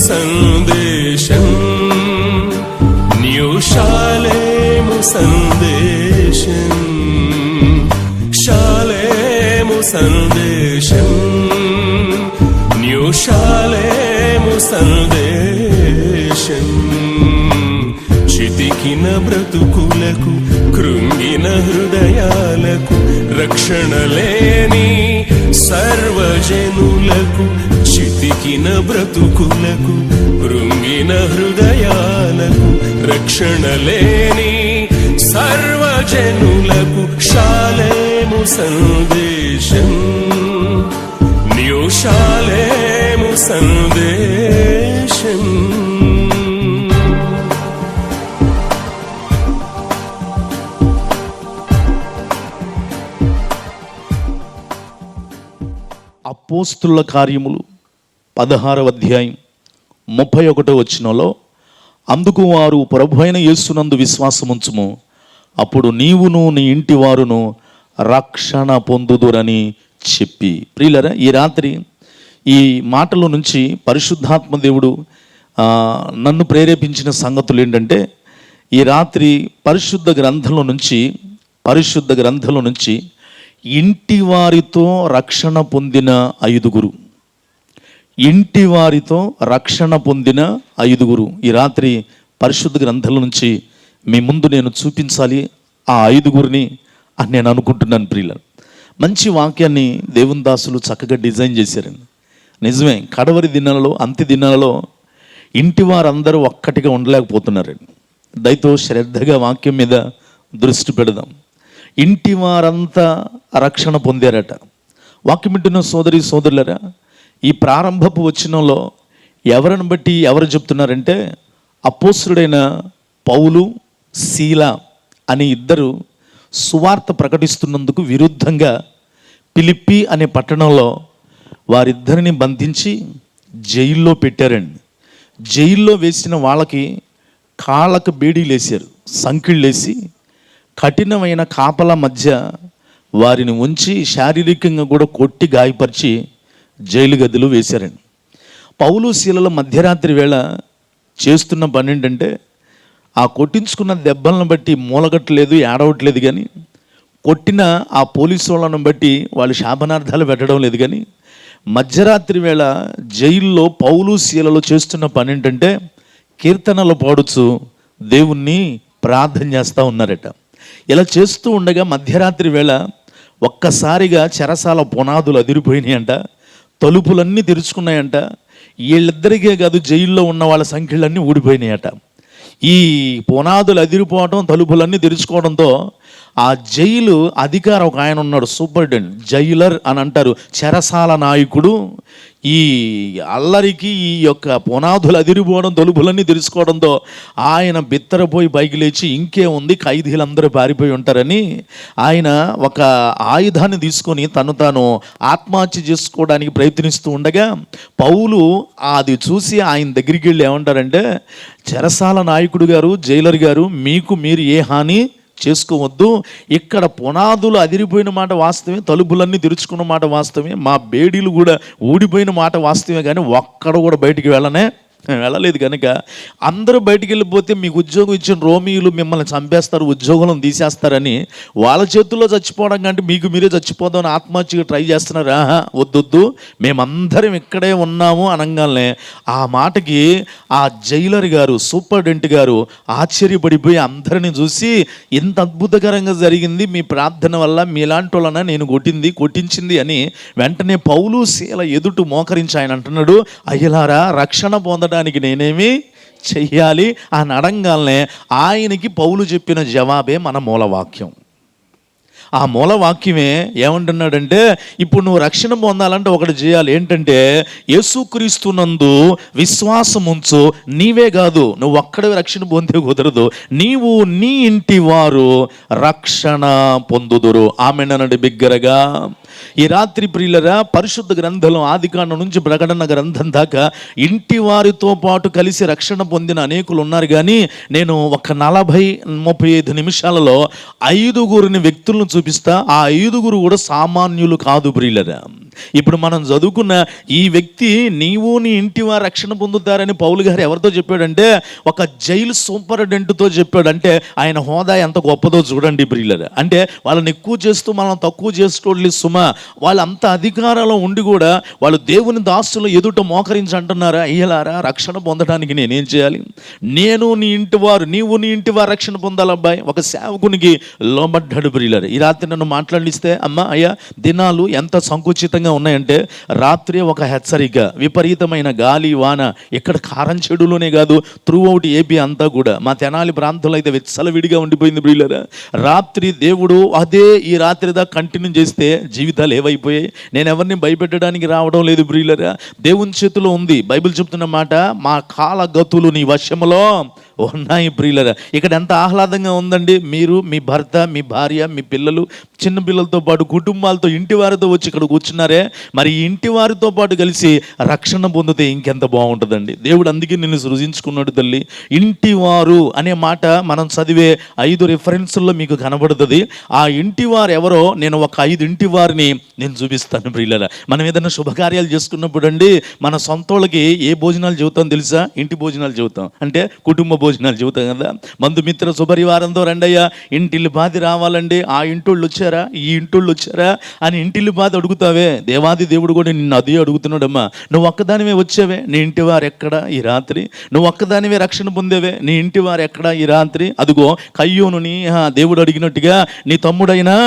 సందేశం న్యూ షాలేము సందేశం, షాలేము సందేశం, న్యూ షాలేము సందేశం. చితికిన బ్రతుకులకు, కృంగిన హృదయాలకు, రక్షణ లేని సర్వజనులకు, చితికిన బ్రతుకులకు, కృంగిన హృదయాలకు, రక్షణ లేని సర్వజనులకు షాలేము సందేశం, న్యూ షాలేము సందేశం. అపోస్తుల కార్యములు 16వ అధ్యాయం 31వ వచనంలో, అందుకు వారు ప్రభువైన యేసునందు విశ్వాసముంచుము, అప్పుడు నీవును నీ ఇంటి వారును రక్షణ పొందుదురని చెప్పి. ప్రియులరా, ఈ రాత్రి ఈ మాటల నుంచి పరిశుద్ధాత్మ దేవుడు నన్ను ప్రేరేపించిన సంగతులు ఏంటంటే, ఈ రాత్రి పరిశుద్ధ గ్రంథంలో నుంచి ఇంటి వారితో రక్షణ పొందిన 5గురు, ఇంటి వారితో రక్షణ పొందిన 5గురు ఈ రాత్రి పరిశుద్ధ గ్రంథంలో నుంచి మీ ముందు నేను చూపించాలి ఆ 5గురిని అని నేను అనుకుంటున్నాను. ప్రియుల, మంచి వాక్యాన్ని దేవుని దాసులు చక్కగా డిజైన్ చేశారండి. నిజమే, కడవరి దినాలలో, అంత్య దినాలలో ఇంటి వారందరూ ఒక్కటిగా ఉండలేకపోతున్నారండి. దయతో శ్రద్ధగా వాక్యం మీద దృష్టి పెడదాం. ఇంటి వారంతా రక్షణ పొందారట. వాక్యం వింటున్న సోదరి సోదరులరా, ఈ ప్రారంభపు వచనంలో ఎవరిని బట్టి ఎవరు చెప్తున్నారంటే, అపోస్తలుడైన పౌలు, శీల అని ఇద్దరు సువార్త ప్రకటిస్తున్నందుకు విరుద్ధంగా ఫిలిప్పి అనే పట్టణంలో వారిద్దరిని బంధించి జైల్లో పెట్టారండి. జైల్లో వేసిన వాళ్ళకి కాళ్ళకు బేడీలు వేసారు, సంకిళ్ళు వేసి కఠినమైన కాపల మధ్య వారిని ఉంచి శారీరకంగా కూడా కొట్టి గాయపరిచి జైలు గదిలో వేశారండి. పౌలు శీలల మధ్యరాత్రి వేళ చేస్తున్న పని ఏంటంటే, ఆ కొట్టించుకున్న దెబ్బలను బట్టి మూలగట్లేదు, ఏడవట్లేదు, కానీ కొట్టిన ఆ పోలీసు వాళ్ళను బట్టి వాళ్ళు శాపనార్థాలు పెట్టడం లేదు. కానీ మధ్యరాత్రి వేళ జైల్లో పౌలు శీలలు చేస్తున్న పని ఏంటంటే, కీర్తనలు పాడుచు దేవుణ్ణి ప్రార్థన చేస్తూ ఉన్నారట. ఇలా చేస్తూ ఉండగా మధ్యరాత్రి వేళ ఒక్కసారిగా చెరసాల పునాదులు అదిరిపోయినాయంట, తలుపులన్నీ తెరుచుకున్నాయంట. వీళ్ళిద్దరికే కాదు, జైల్లో ఉన్న వాళ్ళ సంఖ్యలన్నీ ఊడిపోయినాయట. ఈ పునాదులు అదిరిపోవడం, తలుపులన్నీ తెరుచుకోవడంతో ఆ జైలు అధికారి ఒక ఆయన ఉన్నాడు, సూపరింటెండెంట్, జైలర్ అని అంటారు, చెరసాల నాయకుడు. ఈ అల్లరికి, ఈ యొక్క పునాదులు అదిరిపోవడం, తలుపులన్నీ తెరుచుకోవడంతో ఆయన బిత్తరపోయి పైకి లేచి, ఇంకేముంది ఖైదీలందరూ పారిపోయి ఉంటారని ఆయన ఒక ఆయుధాన్ని తీసుకొని తాను ఆత్మహత్య చేసుకోవడానికి ప్రయత్నిస్తూ ఉండగా, పౌలు అది చూసి ఆయన దగ్గరికి వెళ్ళి ఏమంటారంటే, చెరసాల నాయకుడు గారు, జైలర్ గారు, మీకు మీరు ఏ హాని చేసుకోవద్దు. ఇక్కడ పునాదులు అదిరిపోయిన మాట వాస్తవమే, తలుపులన్నీ తెరుచుకున్న మాట వాస్తవమే, మా బేడీలు కూడా ఊడిపోయిన మాట వాస్తవమే, కానీ ఒక్కడ కూడా బయటికి వెళ్ళలేదు. కనుక అందరూ బయటికి వెళ్ళిపోతే మీకు ఉద్యోగం ఇచ్చిన రోమియోలు మిమ్మల్ని చంపేస్తారు, ఉద్యోగం తీసేస్తారని వాళ్ళ చేతుల్లో చచ్చిపోవడం కంటే మీకు మీరే చచ్చిపోదామని ఆత్మహత్యగా ట్రై చేస్తున్నారు. వద్దొద్దు, మేమందరం ఇక్కడే ఉన్నాము అనగానే ఆ మాటకి ఆ జైలర్ గారు, సూపరింటెండెంట్ గారు ఆశ్చర్యపడిపోయి అందరిని చూసి, ఇంత అద్భుతకరంగా జరిగింది మీ ప్రార్థన వల్ల, మీలాంటి వాళ్ళన నేను కొట్టించింది అని వెంటనే పౌలు శీల ఎదుట మోకరించి ఆయన అంటున్నాడు, అయ్యలారా, రక్షణ పొందడానికి నేనేమి చెయ్యాలి అని అడగాలనే ఆయనకి పౌలు చెప్పిన జవాబే మన మూలవాక్యం. ఆ మూల వాక్యమే ఏమంటున్నాడంటే, ఇప్పుడు నువ్వు రక్షణ పొందాలంటే ఒకటి చేయాలి. ఏంటంటే యేసుక్రీస్తునందు విశ్వాసం ఉంచు. నీవే కాదు, నువ్వు ఒక్కడే రక్షణ పొందే కుదరదు, నీవు నీ ఇంటి వారు రక్షణ పొందుదురు. ఆమేనండి బిగ్గరగా. ఈ రాత్రి ప్రియులరా, పరిశుద్ధ గ్రంథంలో ఆదికాండం నుంచి ప్రకటన గ్రంథం దాకా ఇంటి వారితో పాటు కలిసి రక్షణ పొందిన అనేకులు ఉన్నారు. కానీ నేను ఒక 40-35 నిమిషాలలో 5 వ్యక్తులను చూపిస్తా. ఆ 5 కూడా సామాన్యులు కాదు ప్రియులరా. ఇప్పుడు మనం చదువుకున్న ఈ వ్యక్తి, నీవు నీ ఇంటి వారు రక్షణ పొందుతారని పౌలు గారు ఎవరితో చెప్పాడంటే, ఒక జైలు సూపరింటెండెంట్తో చెప్పాడు. అంటే ఆయన హోదా ఎంత గొప్పదో చూడండి ప్రియులరా. అంటే వాళ్ళని ఎక్కువ చేస్తూ మనం తక్కువ చేసుకోవాలి సుమ. వాళ్ళు అంత అధికారంలో ఉండి కూడా వాళ్ళు దేవుని దాసులు ఎదుట మోకరించి అంటున్నారా, అయ్యలారా రక్షణ పొందడానికి నేనేం చేయాలి? నేను నీ ఇంటి వారు, నీవు నీ ఇంటి వారు రక్షణ పొందాలబ్బాయి. ఒక సేవకునికి లోబడ్డాడు ప్రియులరా. ఈ రాత్రి నన్ను మాట్లాడిస్తే, అమ్మ అయ్యా దినాలు ఎంత సంకుచితంగా ఉన్నాయంటే, రాత్రి ఒక హెచ్చరిక, విపరీతమైన గాలి వాన, ఇక్కడ కారం చెడులోనే కాదు త్రూ అవుట్ ఏపీ అంతా కూడా, మా తెనాలి ప్రాంతంలో అయితే విచ్చలవిడిగా ఉండిపోయింది ప్రియులరా. రాత్రి దేవుడు అదే ఈ రాత్రి దాకా కంటిన్యూ చేస్తే జీవితాలు ఏవైపోయాయి. నేను ఎవరిని భయపెట్టడానికి రావడం లేదు ప్రియులరా, దేవుని చేతిలో ఉంది. బైబిల్ చెప్తున్న మాట, మా కాల గతులు నీ వశములో ఉన్నాయి ప్రియులరా. ఇక్కడ ఎంత ఆహ్లాదంగా ఉందండి. మీరు, మీ భర్త, మీ భార్య, మీ పిల్లలు, చిన్న పిల్లలతో పాటు కుటుంబాలతో ఇంటి వారితో వచ్చి ఇక్కడ కూర్చున్నారే, మరి ఇంటి వారితో పాటు కలిసి రక్షణ పొందితే ఇంకెంత బాగుంటుందండి. దేవుడు అందుకే నిన్ను సృజించుకున్నాడు తల్లి. ఇంటి వారు అనే మాట మనం చదివే 5 రిఫరెన్స్ల్లో మీకు కనబడుతుంది. ఆ ఇంటి వారు ఎవరో నేను ఒక 5 ఇంటి వారిని నేను చూపిస్తాను ప్రియులరా. మనం ఏదైనా శుభకార్యాలు చేసుకున్నప్పుడు అండి, మన సొంతోళ్ళకి ఏ భోజనాలు చెబుతాం తెలుసా? ఇంటి భోజనాలు చెబుతాం. అంటే కుటుంబ భోజనాలు చెబుతాం కదా. బంధుమిత్ర శుభరివారంతో రండయ్యా, ఇంటిల్లి బాది రావాలండి, ఆ ఇంటోళ్ళు వచ్చారా, ఈ ఇంటోళ్ళు వచ్చారా అని ఇంటిల్లి బాధ అడుగుతావే. దేవాది దేవుడు కూడా నిన్ను అదే అడుగుతున్నాడమ్మా. నువ్వు ఒక్కదానివే వచ్చావే, నీ ఇంటి వారు ఎక్కడా ఈ రాత్రి? నువ్వు ఒక్కదానివే రక్షణ పొందేవే, నీ ఇంటి వారు ఎక్కడా ఈ రాత్రి? అదిగో కయ్యోనుని దేవుడు అడిగినట్టుగా, నీ తమ్ముడైనా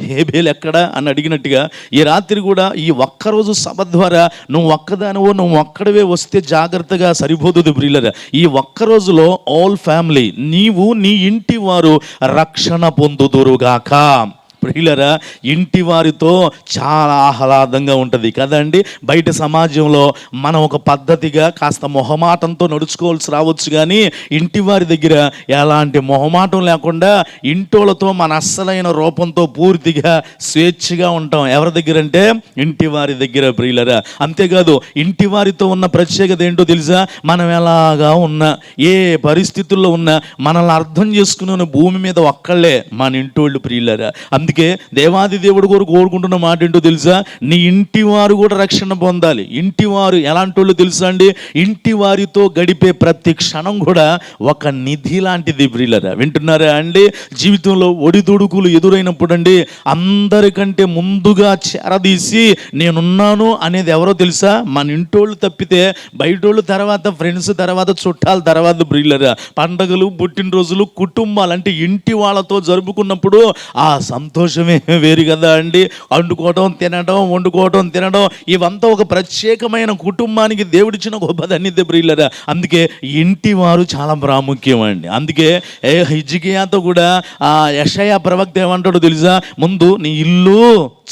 హేబేలు ఎక్కడా అని అడిగినట్టుగా ఈ రాత్రి కూడా ఈ ఒక్కరోజు సభ ద్వారా నువ్వు ఒక్కదానివో, నువ్వు ఒక్కడవే వస్తే జాగ్రత్తగా సరిపోతుంది ప్రియులరా. ఈ ఒక్కరోజులో ఆల్ ఫ్యామిలీ, నీవు నీ ఇంటి వారు రక్షణ పొందుదురుగాక. ప్రియులరా, ఇంటి వారితో చాలా ఆహ్లాదంగా ఉంటుంది కదండి. బయట సమాజంలో మనం ఒక పద్ధతిగా కాస్త మొహమాటంతో నడుచుకోవాల్సి రావచ్చు, కానీ ఇంటి వారి దగ్గర ఎలాంటి మొహమాటం లేకుండా ఇంటోళ్ళతో మన అస్సలైన రూపంతో పూర్తిగా స్వేచ్ఛగా ఉంటాం. ఎవరి దగ్గర అంటే ఇంటి వారి దగ్గర ప్రియులరా. అంతేకాదు, ఇంటి వారితో ఉన్న ప్రత్యేకత ఏంటో తెలుసా? మనం ఎలాగా ఉన్నా, ఏ పరిస్థితుల్లో ఉన్నా మనల్ని అర్థం చేసుకున్న భూమి మీద ఒక్కళ్ళే మన ఇంటోళ్ళు ప్రియులరా. అందుకే దేవాది దేవుడు కూడా కోరుకుంటున్న మాట ఏంటో తెలుసా? నీ ఇంటి వారు కూడా రక్షణ పొందాలి. ఇంటి వారు ఎలాంటి వాళ్ళు తెలుసా అండి? ఇంటి వారితో గడిపే ప్రతి క్షణం కూడా ఒక నిధి లాంటిది ప్రియులరా. వింటున్నారా అండి? జీవితంలో ఒడిదుడుకులు ఎదురైనప్పుడు అండి, అందరికంటే ముందుగా చేరదీసి నేనున్నాను అనేది ఎవరో తెలుసా? మన ఇంటోళ్ళు తప్పితే బయటోళ్ళు తర్వాత, ఫ్రెండ్స్ తర్వాత, చుట్టాల తర్వాత ప్రియులరా. పండగలు, పుట్టినరోజులు, కుటుంబాలు అంటే ఇంటి వాళ్ళతో జరుపుకున్నప్పుడు ఆ సంతోషమే వేరు కదా అండి. వండుకోవటం, తినడం, వండుకోవటం, తినడం, ఇవంతా ఒక ప్రత్యేకమైన కుటుంబానికి దేవుడిచ్చిన గొప్ప ధన్యత ప్రియులరా. అందుకే ఇంటి వారు చాలా ప్రాముఖ్యం అండి. అందుకే హిజ్కియాతో కూడా యెషయా ప్రవక్త ఏమంటాడో తెలుసా? ముందు నీ ఇల్లు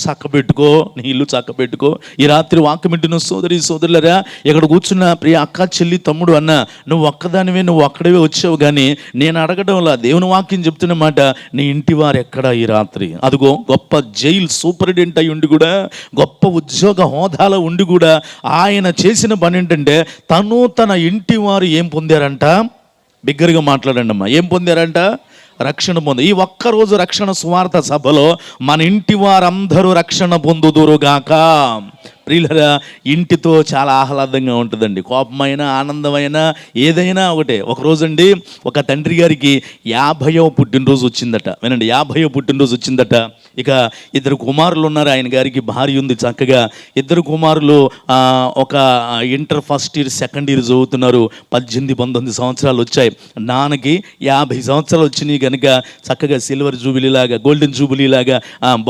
చక్కబెట్టుకో, నీ ఇల్లు చక్కబెట్టుకో. ఈ రాత్రి వాక్యం వింటున్న సోదరి సోదరులరా, ఇక్కడ కూర్చున్న ప్రియ అక్క, చెల్లి, తమ్ముడు, అన్న, నువ్వు ఒక్కదానివే, నువ్వు ఒక్కడవే వచ్చావు. కానీ నేను అడగడంలా దేవుని వాక్యం చెప్తున్నమాట, నీ ఇంటి వారు ఎక్కడా ఈ రాత్రి? అదిగో గొప్ప జైలు సూపరింటెండెంట్ అయి ఉండి కూడా, గొప్ప ఉద్యోగ హోదాలో ఉండి కూడా ఆయన చేసిన పని ఏంటంటే, తన ఇంటి వారు ఏం పొందారంట? బిగ్గరగా మాట్లాడండి అమ్మా. ఏం పొందారంట? రక్షణ పొంది. ఈ ఒక్కరోజు రక్షణ సువార్త సభలో మన ఇంటి వారందరూ రక్షణ పొందుదురుగాక. ప్రియులరా, ఇంటితో చాలా ఆహ్లాదంగా ఉంటుందండి. కోపమైన, ఆనందమైన, ఏదైనా ఒకటే. ఒకరోజండి ఒక తండ్రి గారికి 50వ పుట్టినరోజు వచ్చిందట. వినండి, 50వ పుట్టినరోజు వచ్చిందట. ఇక 2 కుమారులు ఉన్నారు. ఆయన గారికి భార్య ఉంది. చక్కగా 2 కుమారులు ఒక inter first year, second year చదువుతున్నారు. 18-19 సంవత్సరాలు వచ్చాయి. నాన్నకి 50 సంవత్సరాలు వచ్చినాయి కనుక చక్కగా సిల్వర్ జూబిలీ లాగా, గోల్డెన్ జూబిలీ లాగా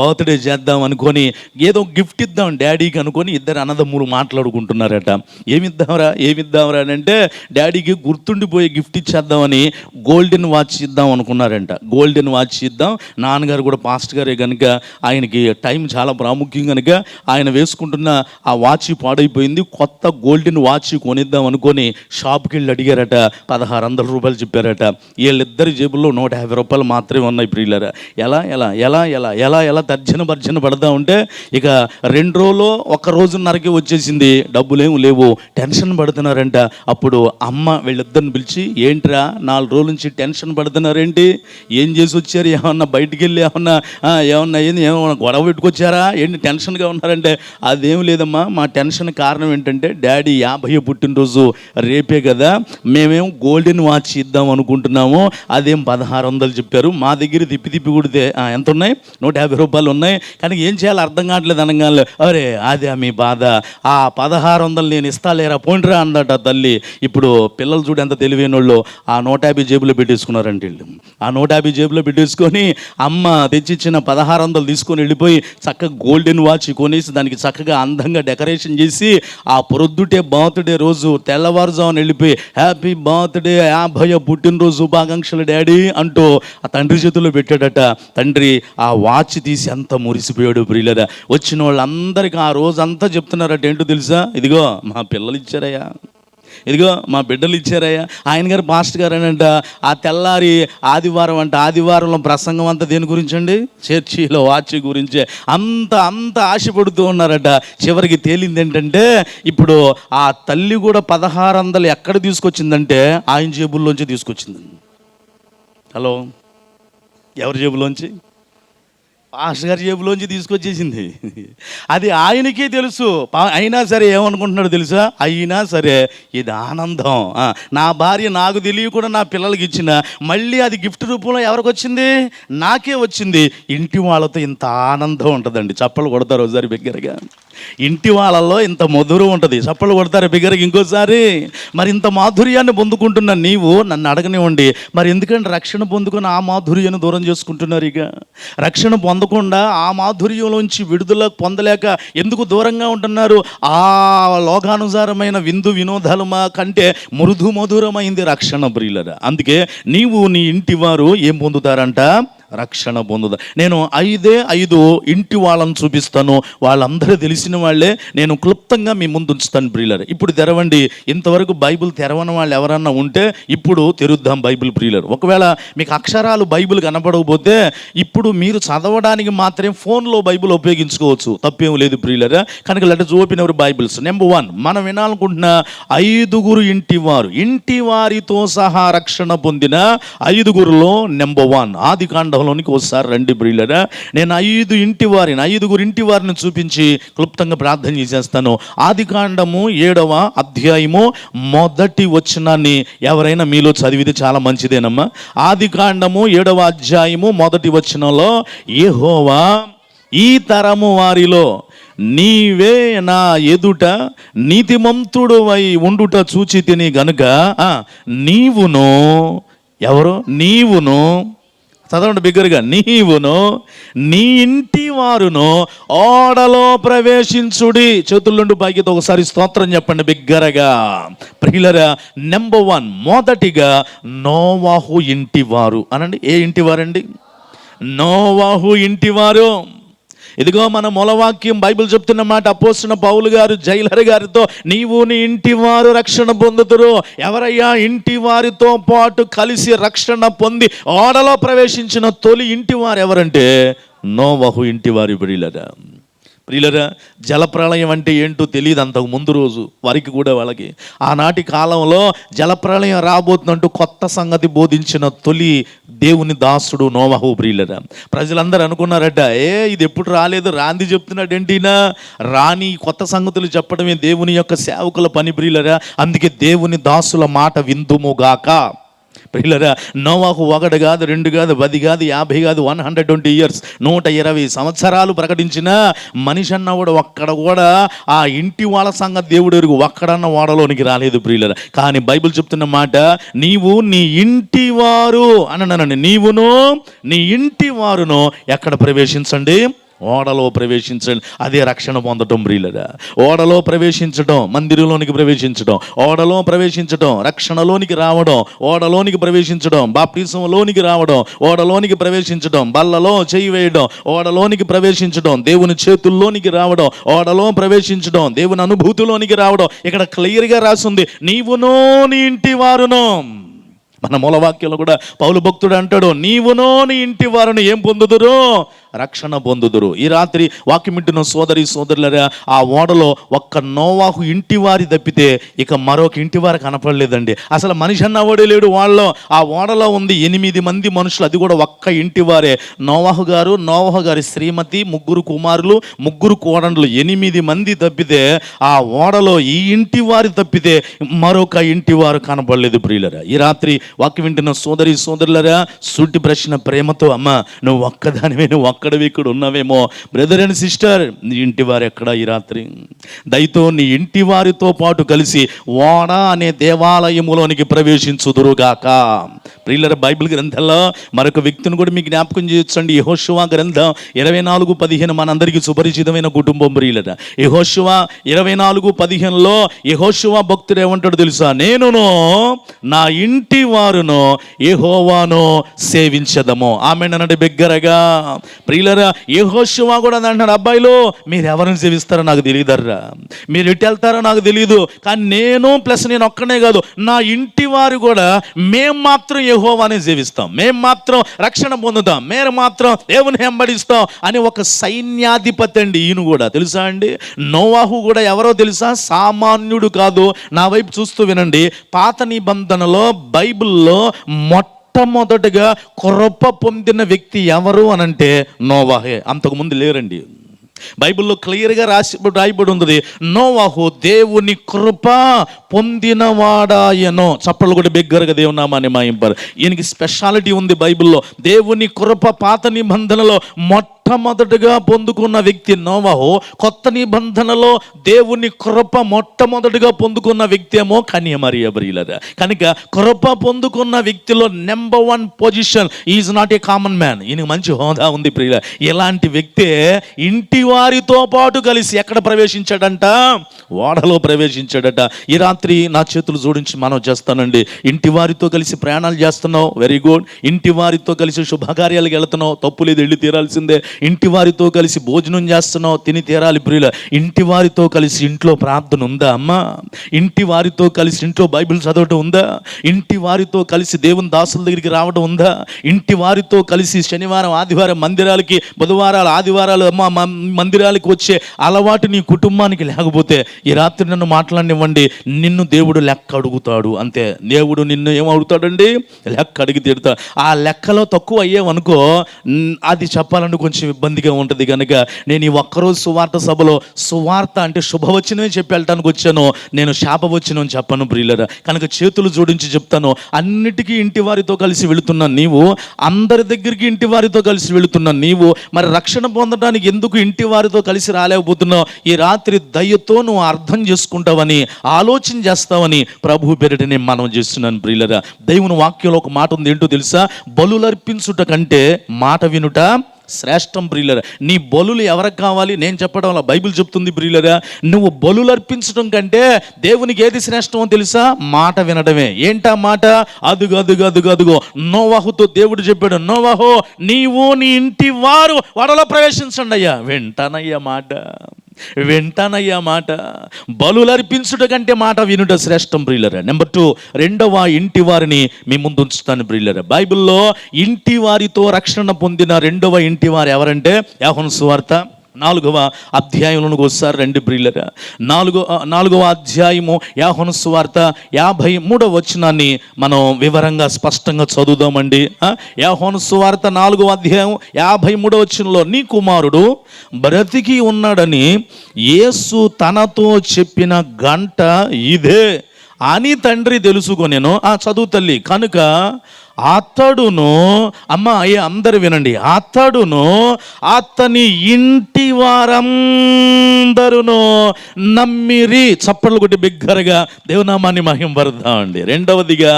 బర్త్డే చేద్దాం అనుకొని ఏదో గిఫ్ట్ ఇద్దాం డాడీకి అనుకొని ఇద్దరు అన్నదమ్ములు మాట్లాడుకుంటున్నారట. ఏమిద్దాంరా అని అంటే డాడీకి గుర్తుండిపోయే గిఫ్ట్ ఇచ్చేద్దామని గోల్డెన్ వాచ్ ఇద్దాం అనుకున్నారంట. గోల్డెన్ వాచ్ ఇద్దాం, నాన్నగారు కూడా పాస్ట్ గారే కనుక ఆయనకి టైం చాలా ప్రాముఖ్యం కనుక ఆయన వేసుకుంటున్న ఆ వాచ్ పాడైపోయింది, కొత్త గోల్డెన్ వాచ్ కొనిద్దాం అనుకొని షాప్కి వెళ్ళి అడిగారట. 1600 రూపాయలు చెప్పారట. వీళ్ళిద్దరి జేబుల్లో 150 రూపాయలు మాత్రమే ఉన్నాయి. ప్రియులారా, ఎలా ఎలా ఎలా ఎలా ఎలా ఎలా తర్జన పడతా ఉంటే ఇక 2 రోజులు 1 రోజున్నరకి వచ్చేసింది. డబ్బులేం లేవు, టెన్షన్ పడుతున్నారంట. అప్పుడు అమ్మ వీళ్ళిద్దరిని పిలిచి, ఏంట్రా 4 రోజుల నుంచి టెన్షన్ పడుతున్నారేంటి, ఏం చేసి వచ్చారు, ఏమన్నా బయటికి వెళ్ళి ఏమన్నా గొడవ పెట్టుకొచ్చారా, ఏంటి టెన్షన్గా ఉన్నారంటే, అదేం లేదమ్మా, మా టెన్షన్ కారణం ఏంటంటే డాడీ 50వ పుట్టినరోజు రేపే కదా, మేమేం గోల్డెన్ వాచ్ ఇద్దాం అనుకుంటున్నాము, అదేం 1600 చెప్పారు. మా దగ్గర తిప్పి కుడితే ఎంత ఉన్నాయి, 150 రూపాయలు ఉన్నాయి, కానీ ఏం చేయాలో అర్థం కావట్లేదు అనగానే, అరే అదే మీ బాధ, ఆ 1600 నేను ఇస్తాలేరా పోండిరా అందట తల్లి. ఇప్పుడు పిల్లలు చూడు ఎంత తెలివైన వాళ్ళు, ఆ 150 జేబులో పెట్టేసుకున్నారంటే వీళ్ళు. ఆ 150 జేబులో పెట్టేసుకొని అమ్మ తెచ్చిచ్చిన 1600 తీసుకొని వెళ్ళిపోయి చక్కగా గోల్డెన్ వాచ్ కొనేసి దానికి చక్కగా అందంగా డెకరేషన్ చేసి ఆ పొద్దుటే బర్త్డే రోజు తెల్లవారుజామున వెళ్ళిపోయి హ్యాపీ బర్త్డే 50వ పుట్టినరోజు శుభాకాంక్షలు డాడీ అంటూ ఆ తండ్రి చేతుల్లో పెట్టాడట. తండ్రి ఆ వాచ్ తీసి అంత మురిసిపోయాడు. ప్రియులరా, వచ్చిన వాళ్ళందరికీ ఆ రోజంతా చెప్తున్నారట, ఏంటో తెలుసా, ఇదిగో మా పిల్లలు ఇచ్చారయ్యా, ఇదిగో మా బిడ్డలు ఇచ్చారయ్యా. ఆయన గారు పాస్టర్ గారు అనంట ఆ తెల్లారి ఆదివారం అంట, ఆదివారంలో ప్రసంగం అంతా దేని గురించి అండి, చర్చిలో వాచ్ గురించే అంత ఆశపడుతూ ఉన్నారట. చివరికి తేలింది ఏంటంటే, ఇప్పుడు ఆ తల్లి కూడా 1600 ఎక్కడ తీసుకొచ్చిందంటే ఆయన జేబుల్లోంచి తీసుకొచ్చింది. హలో, ఎవరి జేబులోంచి? పాస్టర్ గారి జేబులోంచి తీసుకొచ్చేసింది. అది ఆయనకే తెలుసు. అయినా సరే ఏమనుకుంటున్నాడు తెలుసా, అయినా సరే ఇది ఆనందం, నా భార్య నాకు తెలియకుండా నా పిల్లలకి ఇచ్చిన, మళ్ళీ అది గిఫ్ట్ రూపంలో ఎవరికి వచ్చింది, నాకే వచ్చింది. ఇంటి వాళ్ళతో ఇంత ఆనందం ఉంటుందండి. చప్పలు కొడతారు ఒకసారి బిగ్గరగా. ఇంటి వాళ్ళల్లో ఇంత మధురం ఉంటుంది. చప్పలు కొడతారు బిగ్గరగా ఇంకోసారి. మరి ఇంత మాధుర్యాన్ని పొందుకుంటున్న నీవు నన్ను అడగనివ్వండి, మరి ఎందుకంటే రక్షణ పొందుకుని ఆ మాధుర్యాన్ని దూరం చేసుకుంటున్నారు? ఇక రక్షణ పొందకుండా ఆ మాధుర్యంలోంచి విడుదల పొందలేక ఎందుకు దూరంగా ఉంటున్నారు? ఆ లోకానుసారమైన విందు వినోదాలు మా కంటే మృదు మధురమైంది రక్షణ. ప్రియులరా, అందుకే నీవు నీ ఇంటి వారు ఏం పొందుతారంట, రక్షణ పొందుదా. నేను 5 ఇంటి వాళ్ళని చూపిస్తాను, వాళ్ళందరూ తెలిసిన వాళ్ళే, నేను క్లుప్తంగా మీ ముందు ఉంచుతాను. ప్రియులర్, ఇప్పుడు తెరవండి. ఇంతవరకు బైబిల్ తెరవని వాళ్ళు ఎవరన్నా ఉంటే ఇప్పుడు తెరుద్దాం బైబిల్. ప్రియులర్, ఒకవేళ మీకు అక్షరాలు బైబిల్ కనపడకపోతే ఇప్పుడు మీరు చదవడానికి మాత్రమే ఫోన్లో బైబిల్ ఉపయోగించుకోవచ్చు, తప్పేం లేదు. ప్రియులర్, కనుక let's open hour Bibles. Number 1 మనం వినాలనుకుంటున్న 5 ఇంటి వారు, ఇంటి వారితో సహా రక్షణ పొందిన 5లో నెంబర్ 1 ఆదికాండ లోనికి ఒకసారి రండి. ప్రియులరా, నేను 5 ఇంటి వారిని చూపించి క్లుప్తంగా ప్రార్థన చేసేస్తాను. ఆదికాండము 7వ అధ్యాయము 1వ వచనాన్ని ఎవరైనా మీలో చదివితే చాలా మంచిదేనమ్మా. ఆదికాండము 7వ అధ్యాయము 1వ వచనంలో, యెహోవా ఈ తరము వారిలో నీవే నా ఎదుట నీతిమంతుడువై ఉండుట చూచి తిని గనుక నీవును, ఎవరు నీవును, చదవండి బిగ్గరగా, నీవును నీ ఇంటి వారును ఓడలో ప్రవేశించుడి. చేతుల్లోండి పైకితో ఒకసారి స్తోత్రం చెప్పండి బిగ్గరగా. ప్రియులరా, నెంబర్ 1 మొదటిగా నోవాహు ఇంటివారు అనండి. ఏ ఇంటివారండి? నోవాహు ఇంటివారు. ఇదిగో మన మూలవాక్యం బైబిల్ చెప్తున్న మాట, అపోస్తలుడైన పౌలు గారు జైలర్ గారితో, నీవు నీ ఇంటి వారు రక్షణ పొందుతురు. ఎవరయ్యా ఇంటి వారితో పాటు కలిసి రక్షణ పొంది ఓడలో ప్రవేశించిన తొలి ఇంటి వారు ఎవరంటే నోవహు ఇంటి వారి. ప్రియులరా, జలప్రళయం అంటే ఏంటో తెలియదు అంతకు ముందు రోజు వారికి కూడా. వాళ్ళకి ఆనాటి కాలంలో జలప్రళయం రాబోతుందంటూ కొత్త సంగతి బోధించిన తొలి దేవుని దాసుడు నోవహు. ప్రియులరా, ప్రజలందరూ అనుకున్నారట, ఇది ఎప్పుడు రాలేదు, రాంది చెప్తున్నాడు ఏంటినా, రాని కొత్త సంగతులు చెప్పడమే దేవుని యొక్క సేవకుల పని. ప్రియులరా, అందుకే దేవుని దాసుల మాట విందుముగాక. ప్రియులరా, నోవాహు 1 కాదు 2 కాదు 10 కాదు 50 కాదు 120 years 120 సంవత్సరాలు ప్రకటించిన మనిషి అన్నవాడు ఒక్కడ కూడా ఆ ఇంటి వాళ్ళ సంగతి దేవుడు ఎరుగు, ఒక్కడన్న ఓడలోనికి రాలేదు. ప్రియులరా, కానీ బైబిల్ చెప్తున్న మాట, నీవు నీ ఇంటి వారు అనండి, నీవును నీ ఇంటి వారును ఎక్కడ ప్రవేశించండి, ఓడలో ప్రవేశించండి, అదే రక్షణ పొందటం ప్రియులరా. ఓడలో ప్రవేశించడం, మందిరంలోనికి ప్రవేశించడం, ఓడలో ప్రవేశించడం, రక్షణలోనికి రావడం, ఓడలోనికి ప్రవేశించడం, బాప్టిజంలోనికి రావడం, ఓడలోనికి ప్రవేశించడం, బల్లలో చేయి వేయడం, ఓడలోనికి ప్రవేశించడం, దేవుని చేతుల్లోనికి రావడం, ఓడలో ప్రవేశించడం, దేవుని అనుభూతిలోనికి రావడం. ఇక్కడ క్లియర్గా రాసింది, నీవునో నీ ఇంటి వారునో. మన మూలవాక్యంలో కూడా పౌలు భక్తుడు అంటాడు, నీవునో నీ ఇంటి వారును ఏం పొందుదురు? రక్షణ పొందుదురు. ఈ రాత్రి వాక్యం వింటున్న సోదరి సోదరులరా, ఆ ఓడలో ఒక్క నోవాహు ఇంటి వారి తప్పితే ఇక మరొక ఇంటి వారు కనపడలేదండి. అసలు మనిషి అన్నవాడే లేడు వాళ్ళలో. ఆ ఓడలో ఉంది 8 మంది మనుషులు, అది కూడా ఒక్క ఇంటి వారే. నోవాహు గారు, నోవాహు గారి శ్రీమతి, 3 కుమారులు, 3 కోడండ్లు, 8 మంది తప్పితే ఆ ఓడలో ఈ ఇంటి వారి తప్పితే మరొక ఇంటి వారు కనపడలేదు ప్రియులరా. ఈ రాత్రి వాక్యం వింటున్న సోదరి సోదరులరా, సూటి ప్రశ్న ప్రేమతో, అమ్మ నువ్వు ఒక్కదానివే, నువ్వు ఒక్కడివి ఇక్కడ ఉన్నావేమో. బ్రదర్ అండ్ సిస్టర్, నీ ఇంటి వారు ఎక్కడ ఈ రాత్రి? దయతో నీ ఇంటి వారితో పాటు కలిసి ఓడ అనే దేవాలయములోనికి ప్రవేశించుదురుగాక. ప్రియులరా, బైబిల్ గ్రంథంలో మరొక వ్యక్తిని కూడా మీకు జ్ఞాపకం చేయొచ్చండి. యెహోషువ గ్రంథం 24:15 మనందరికీ సుపరిచితమైన కుటుంబం ప్రియులరా. యెహోషువ 24:15లో యెహోషువ భక్తుడు ఏమంటాడు తెలుసా? నేనును నా ఇంటి వారును యెహోవాను సేవించదము. ఆమేనంటే బిగ్గరగా. ప్రియులరా, యెహోషువ కూడా అంటున్నాడు, అబ్బాయిలు మీరు ఎవరిని సేవిస్తారో నాకు తెలియదర్రా, మీరు ఎటు వెళ్తారో నాకు తెలియదు, కానీ నేను ప్లస్ నేను ఒక్కనే కాదు, నా ఇంటి వారు కూడా మేం మాత్రం యెహోవానే సేవిస్తాం, మేం మాత్రం రక్షణ పొందుతాం, మేము మాత్రం దేవుని వెంబడిస్తాం అని ఒక సైన్యాధిపతి అండి ఈయన కూడా. తెలుసా అండి, నోవాహు కూడా ఎవరో తెలుసా? సామాన్యుడు కాదు. నా వైపు చూస్తూ వినండి. పాత నిబంధనలో బైబిల్లో మొట్టమొదటిగా కృప పొందిన వ్యక్తి ఎవరు అనంటే నోవాహే. అంతకుముందు లేరండి. బైబిల్లో క్లియర్గా రాయబడి ఉంది, నోవాహు దేవుని కృప పొందినవాడాయనో. చప్పట్లు కూడా బిగ్గరగా దేవుని నామాన్ని మహింపరు. ఈయనకి స్పెషాలిటీ ఉంది బైబిల్లో. దేవుని కృప పాత నిబంధనలో మొట్టమొదటిగా పొందుకున్న వ్యక్తి నోవాహు. కొత్త నిబంధనలో దేవుని కృప మొట్టమొదటిగా పొందుకున్న వ్యక్తి ఏమో కన్యమరియ ప్రియులరా. కనుక కృప పొందుకున్న వ్యక్తిలో number 1 position. Is not a common man. ఈయనకి మంచి హోదా ఉంది ప్రియుల. ఇలాంటి వ్యక్తే ఇంటి వారితో పాటు కలిసి ఎక్కడ ప్రవేశించాడంట? ఓడలో ప్రవేశించాడట. ఈ రాత్రి నా చేతులు జోడించి మనం చేస్తానండి. ఇంటి వారితో కలిసి ప్రయాణాలు చేస్తున్నావు, వెరీ గుడ్. ఇంటి వారితో కలిసి శుభకార్యాలకు వెళుతున్నావు, తప్పు లేదు, వెళ్ళి తీరాల్సిందే. ఇంటి వారితో కలిసి భోజనం చేస్తున్నావు, తిని తీరాలి ప్రియుల. ఇంటి వారితో కలిసి ఇంట్లో ప్రార్థన ఉందా అమ్మా? ఇంటి వారితో కలిసి ఇంట్లో బైబిల్ చదవటం ఉందా? ఇంటి వారితో కలిసి దేవుని దాసుల దగ్గరికి రావడం ఉందా? ఇంటి వారితో కలిసి శనివారం ఆదివారం మందిరాలకి, బుధవారాలు ఆదివారాలు మందిరాలకి వచ్చే అలవాటు నీ కుటుంబానికి లేకపోతే ఈ రాత్రి నన్ను మాట్లాడనివ్వండి, నిన్ను దేవుడు లెక్క అడుగుతాడు. అంతే. దేవుడు నిన్ను ఏం అడుగుతాడండి? లెక్క అడిగి తీరుతా. ఆ లెక్కలో తక్కువ అయ్యేవనుకో, అది చెప్పాలని కొంచెం ఇబ్బందిగా ఉంటుంది. కనుక నేను ఈ ఒక్కరోజు సువార్త సభలో సువార్త అంటే శుభవచనమే చెప్పి వెళ్ళటానికి వచ్చాను, నేను శాపవచనం చెప్పను ప్రియులరా. కనుక చేతులు జోడించి చెప్తాను, అన్నిటికీ ఇంటి వారితో కలిసి వెళుతున్నా నీవు, అందరి దగ్గరికి ఇంటి వారితో కలిసి వెళుతున్నా నీవు, మరి రక్షణ పొందడానికి ఎందుకు ఇంటి వారితో కలిసి రాలేకపోతున్నావు? ఈ రాత్రి దయతో నువ్వు అర్థం చేసుకుంటావని, ఆలోచన చేస్తావని ప్రభు పేరిట నేను మనం చేస్తున్నాను ప్రియులరా. దేవుని వాక్యంలో ఒక మాట ఉంది, ఏంటో తెలుసా? బలులర్పించుట కంటే మాట వినుట శ్రేష్టం ప్రియులరా. నీ బలులు ఎవరికి కావాలి? నేను చెప్పడం వల్ల బైబిల్ చెప్తుంది ప్రియులరా. నువ్వు బలులు అర్పించడం కంటే దేవునికి ఏది శ్రేష్టమో తెలుసా? మాట వినడమే. ఏంటా మాట? అదుగో నోవాహుతో దేవుడు చెప్పాడు, నోవాహు నీవు నీ ఇంటి వారు వడలో ప్రవేశించండి అయ్యా. వింటానయ్యా మాట. బలులు అర్పించుట కంటే మాట వినుట శ్రేష్టం ప్రియులరా. నెంబర్ 2, రెండవ ఇంటి వారిని మీ ముందు ఉంచుతాను ప్రియులరా. బైబిల్లో ఇంటి వారితో రక్షణ పొందిన రెండవ ఇంటి వారు ఎవరంటే యోహాను సువార్త 4వ అధ్యాయంలోనికి వస్తారు రండి ప్రియులరా. 4వ అధ్యాయము యోహాను సువార్త 53వ వచనాన్ని మనం వివరంగా స్పష్టంగా చదువుదామండి. యోహాను సువార్త 4వ అధ్యాయం 53వ వచనంలో, నీ కుమారుడు బ్రతికి ఉన్నాడని యేసు తనతో చెప్పిన గంట ఇదే అని తండ్రి తెలుసుకొనెను. చదువు తల్లి. కనుక అతడును, అమ్మ అయ్యా అందరు వినండి, అతడును అతని ఇంటి వారందరును నమ్మిరి. చప్పట్లు కొట్టి బిగ్గరగా దేవునామాన్ని మహిమపరుద్దామండి. రెండవదిగా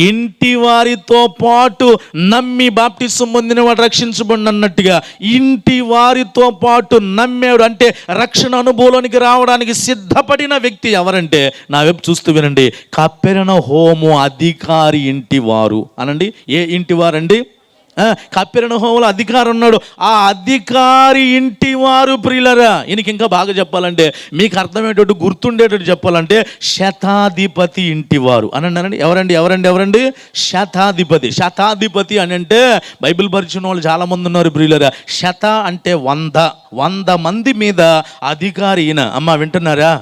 ఇంటి వారితో పాటు నమ్మి బాప్టిసం పొందిన వాడు రక్షించబడి అన్నట్టుగా ఇంటి వారితో పాటు నమ్మాడు అంటే రక్షణ అనుభవంలోనికి రావడానికి సిద్ధపడిన వ్యక్తి ఎవరంటే నా వైపు చూస్తూ వినండి, కపెర్నహూము అధికారి ఇంటి వారు అనండి. ఏ ఇంటి వారండి? కపెర్నహూములో అధికారి ఉన్నాడు. ఆ అధికారి ఇంటి వారు ప్రియులరా. ఈయనకి ఇంకా బాగా చెప్పాలంటే, మీకు అర్థమయ్యేటట్టు గుర్తుండేటట్టు చెప్పాలంటే, శతాధిపతి ఇంటి వారు అనండి. ఎవరండి? శతాధిపతి. శతాధిపతి అని అంటే బైబిల్ పరిచిన వాళ్ళు చాలా మంది ఉన్నారు ప్రియులరా. శత అంటే 100 మంది మీద అధికారి ఈయన. అమ్మ వింటున్నారా?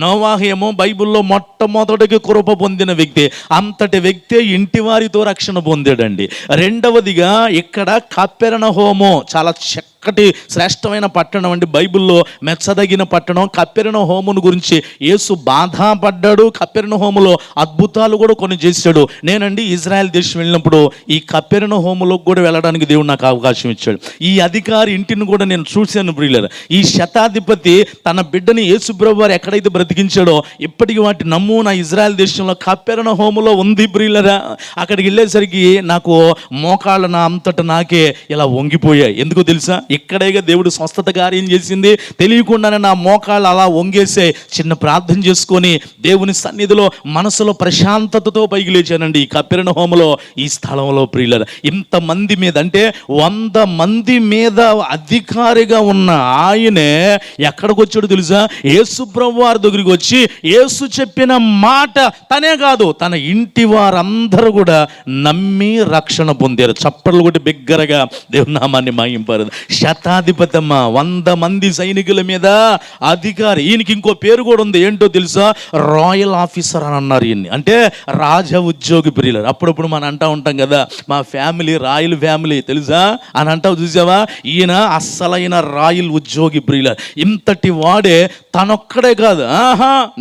నోవాహు ఏమో బైబిల్లో మొట్టమొదటికి కృప పొందిన వ్యక్తి. అంతటి వ్యక్తే ఇంటి వారితో రక్షణ పొందాడండి. రెండవదిగా ఇక్కడ కపెర్నహూము చాలా చక్కటి శ్రేష్టమైన పట్టణం అండి. బైబిల్లో మెచ్చదగిన పట్టణం. కపెర్నహూమును గురించి యేసు బాధపడ్డాడు. కపెర్నహూములో అద్భుతాలు కూడా కొన్ని చేశాడు. నేనండి ఇజ్రాయెల్ దేశం వెళ్ళినప్పుడు ఈ కపెర్నహూములోకి కూడా వెళ్ళడానికి దేవుడు నాకు అవకాశం ఇచ్చాడు. ఈ అధికారి ఇంటిని కూడా నేను చూశాను ప్రియులారా. ఈ శతాధిపతి తన బిడ్డని యేసు ప్రభువు వారు ఎక్కడైతే బ్రతికించాడో ఇప్పటికి వాటి నమూనా ఇజ్రాయెల్ దేశంలో కపెర్నహూములో ఉంది ప్రియులారా. అక్కడికి వెళ్ళేసరికి నాకు మోకాళ్ళ నా అంతటా నాకే ఇలా వంగిపోయాయి. ఎందుకో తెలుసా? ఇక్కడేగా దేవుడు స్వస్థత కార్యం చేసింది. తెలియకుండానే నా మోకాళ్ళు అలా వంగేసే. చిన్న ప్రార్థన చేసుకొని దేవుని సన్నిధిలో మనసులో ప్రశాంతతతో పైకి లేచానండి. ఈ కపెర్నహూములో ఈ స్థలంలో ప్రియులారా. ఇంతమంది మీద అంటే 100 మంది మీద అధికారిగా ఉన్న ఆయనే ఎక్కడికి వచ్చాడు తెలుసా? యేసు ప్రభువు వారి దగ్గరికి వచ్చి యేసు చెప్పిన మాట తనే కాదు, తన ఇంటి వారందరూ కూడా నమ్మి రక్షణ పొందారు. చప్పట్లు కొట్టి బిగ్గరగా దేవుని నామాన్ని మహింపరు. శతాధిపతి అమ్మ, 100 మంది సైనికుల మీద అధికారి. ఈయనకి ఇంకో పేరు కూడా ఉంది. ఏంటో తెలుసా? రాయల్ ఆఫీసర్ అని అన్నారు ఈయన్ని. అంటే రాజ ఉద్యోగి ప్రియులారా. అప్పుడప్పుడు మనం అంటూ ఉంటాం కదా, మా ఫ్యామిలీ రాయల్ ఫ్యామిలీ తెలుసా అని అంటావు, చూసావా? ఈయన అస్సలైన రాయల్ ఉద్యోగి ప్రియులారా. ఇంతటి వాడే తనొక్కడే కాదు,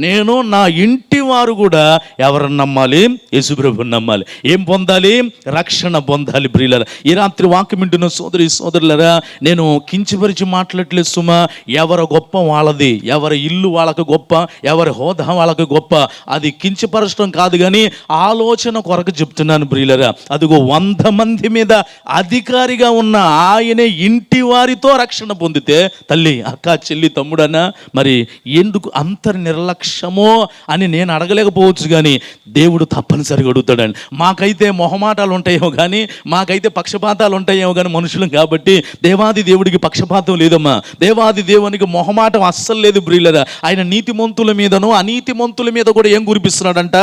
నేను నా ఇంటి వారు కూడా ఎవరిని నమ్మాలి? యేసు ప్రభువుని నమ్మాలి. ఏం పొందాలి? రక్షణ పొందాలి ప్రియులారా. ఈ రాత్రి వాక్యం వింటున్న సోదరులారా, నేను కించిపరిచి మాట్లాడలేదు సుమా. ఎవరి గొప్ప వాళ్ళది, ఎవరి ఇల్లు వాళ్ళకి గొప్ప, ఎవరి హోదా వాళ్ళకి గొప్ప. అది కించపరచడం కాదు, కానీ ఆలోచన కొరకు చెప్తున్నాను ప్రియులారా. అదిగో 100 మంది మీద అధికారిగా ఉన్న ఆయనే ఇంటి వారితో రక్షణ పొందితే, తల్లి, అక్క, చెల్లి, తమ్ముడన్నా మరి ఎందుకు అంత నిర్లక్ష్యమో అని నేను అడగలేకపోవచ్చు, కానీ దేవుడు తప్పనిసరిగా అడుగుతాడండి. మాకైతే మొహమాటాలు ఉంటాయేమో కానీ, మాకైతే పక్షపాతాలు ఉంటాయేమో కానీ మనుషులం కాబట్టి దేవాది దేవుడికి పక్షపాతం లేదమ్మా. దేవాది దేవునికి మొహమాటం అస్సలు లేదు ప్రియులారా. ఆయన నీతిమంతుల మీదను అనీతిమంతుల మీద కూడా ఏం కురిపిస్తున్నాడంట?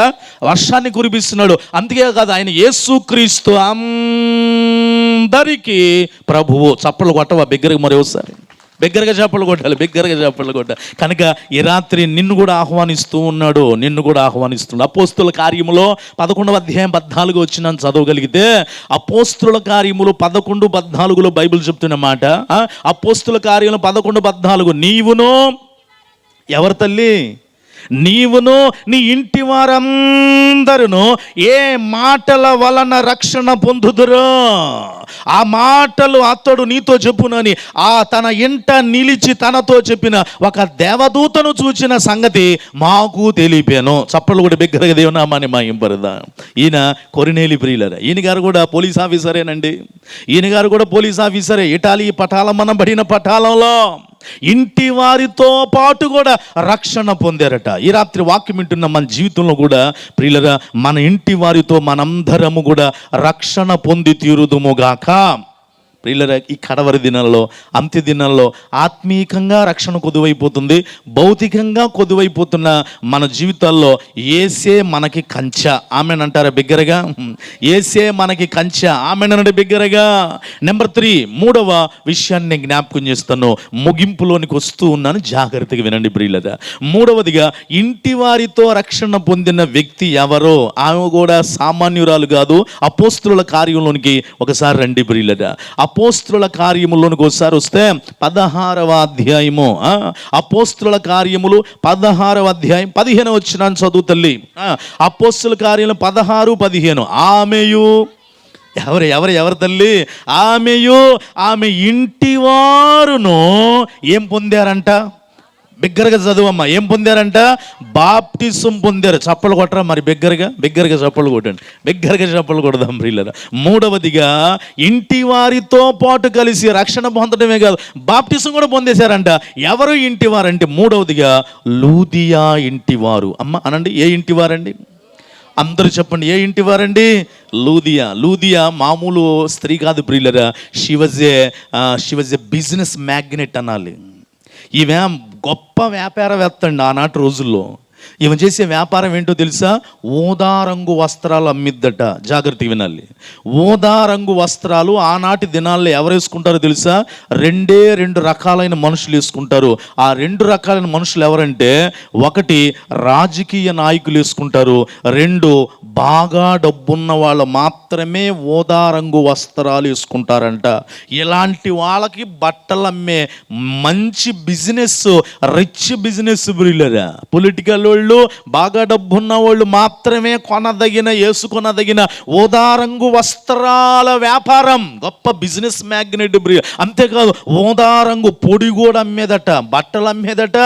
వర్షాన్ని కురిపిస్తున్నాడు. అంతే కాదు, ఆయన యేసుక్రీస్తు అందరికీ ప్రభువు. చప్పలు కొట్టవా బిగ్గరగా? మరి ఒకసారి బిగ్గరగా చప్పలు కొట్టాలి, బిగ్గరగా చప్పలు కొట్టాలి. కనుక ఈ రాత్రి నిన్ను కూడా ఆహ్వానిస్తూ ఉన్నాడు, నిన్ను కూడా ఆహ్వానిస్తున్నాడు. అపోస్తుల కార్యములో 11వ అధ్యాయం 14 వచ్చిన చదవగలిగితే, అపోస్తుల కార్యములు 11:14 బైబిల్ చెప్తున్న మాట. అపోస్తుల కార్యములు 11:14, నీవును ఎవరు తల్లి? నీవును నీ ఇంటి వారందరూ ఏ మాటల వలన రక్షణ పొందుదురో ఆ మాటలు అతడు నీతో చెప్పునని తన ఇంట నిలిచి తనతో చెప్పిన ఒక దేవదూతను చూచిన సంగతి మాకు తెలిపాను. చప్పట్లు కూడా బిగ్గరగా దేవునామాన్ని మహింపరుదా. ఈయన కొరినేలి ప్రియులరా. ఈయన గారు కూడా పోలీస్ ఆఫీసరేనండి. ఈయన గారు కూడా పోలీస్ ఆఫీసరే. ఇటాలీ పటాలం బడిన పటాలంలో ఇంటి వారితో పాటు కూడా రక్షణ పొందారట. ఈ రాత్రి వాక్యం వింటున్న మన జీవితంలో కూడా ప్రియులరా, మన ఇంటి వారితో మనందరము కూడా రక్షణ పొంది తీరుదుముగాక. ప్రియులరా, ఈ కడవరి దినాల్లో, అంత్య దినాల్లో ఆత్మీయంగా రక్షణ కొదువైపోతుంది, భౌతికంగా కొదువైపోతున్న మన జీవితాల్లో యేసే మనకి కంచె. ఆమెన్ అంటారా బిగ్గరగా? యేసే మనకి కంచె. ఆమెన్ అంటే బిగ్గరగా. నెంబర్ 3, 3వ విషయాన్ని నేను జ్ఞాపకం చేస్తాను. ముగింపులోనికి వస్తూ ఉన్నాను, జాగ్రత్తగా వినండి ప్రియులరా. 3వదిగా, ఇంటి వారితో రక్షణ పొందిన వ్యక్తి ఎవరో, ఆమె కూడా సామాన్యురాలు కాదు. అపోస్తుల కార్యంలోనికి ఒకసారి రండి ప్రియులరా. అపోస్తుల కార్యములోనికి ఒకసారి వస్తే 16వ అధ్యాయము, అపోస్తుల కార్యములు 16వ అధ్యాయం 15 వచ్చిన చదువు తల్లి. అపోస్తుల కార్యములు 16:15. ఆమెయు ఎవరు తల్లి? ఆమెయు ఆమె ఇంటి వారును ఏం పొందారంట? బిగ్గరగా చదువమ్మా. ఏం పొందారంట? బాప్టిసం పొందారు. చప్పలు కొట్టరా మరి? బిగ్గరగా చప్పలు కొట్టండి. బిగ్గరగా చప్పలు కొడదాం ప్రియులారా. మూడవదిగా ఇంటి వారితో పాటు కలిసి రక్షణ పొందడమే కాదు, బాప్టిసం కూడా పొందేశారంట. ఎవరు ఇంటి వారంటే, మూడవదిగా లూదియా ఇంటివారు. అమ్మ అనండి, ఏ ఇంటి వారండి? అందరూ చెప్పండి, ఏ ఇంటి వారండి? లూదియా మామూలు స్త్రీ కాదు ప్రియులరా. She was a business magnate అనాలి. ఈమె గొప్ప వ్యాపారవేత్త అండి ఆనాటి రోజుల్లో. ఈమె చేసే వ్యాపారం ఏంటో తెలుసా? ఊదా రంగు వస్త్రాలు అమ్మిద్దట. జాగ్రత్త వినాలి. ఊదా రంగు వస్త్రాలు ఆనాటి దినాల్లో ఎవరు వేసుకుంటారో తెలుసా? రెండు రకాలైన మనుషులు వేసుకుంటారు. ఆ 2 రకాలైన మనుషులు ఎవరంటే, ఒకటి రాజకీయ నాయకులు వేసుకుంటారు, 2 బాగా డబ్బున్న వాళ్ళు మాత్రమే ఊదా రంగు వస్త్రాలు వేసుకుంటారంట. ఇలాంటి వాళ్ళకి బట్టలు అమ్మే మంచి బిజినెస్, రిచ్ బిజినెస్ బ్రిల్లరా. పొలిటికల్ వాళ్ళు, బాగా డబ్బున్న వాళ్ళు మాత్రమే వేసుకొనదగిన ఊదా రంగు వస్త్రాల వ్యాపారం. గొప్ప బిజినెస్ మ్యాగ్నెట్. అంతేకాదు, ఊదా రంగు పొడి కూడా అమ్మేదట. బట్టలు అమ్మేదట,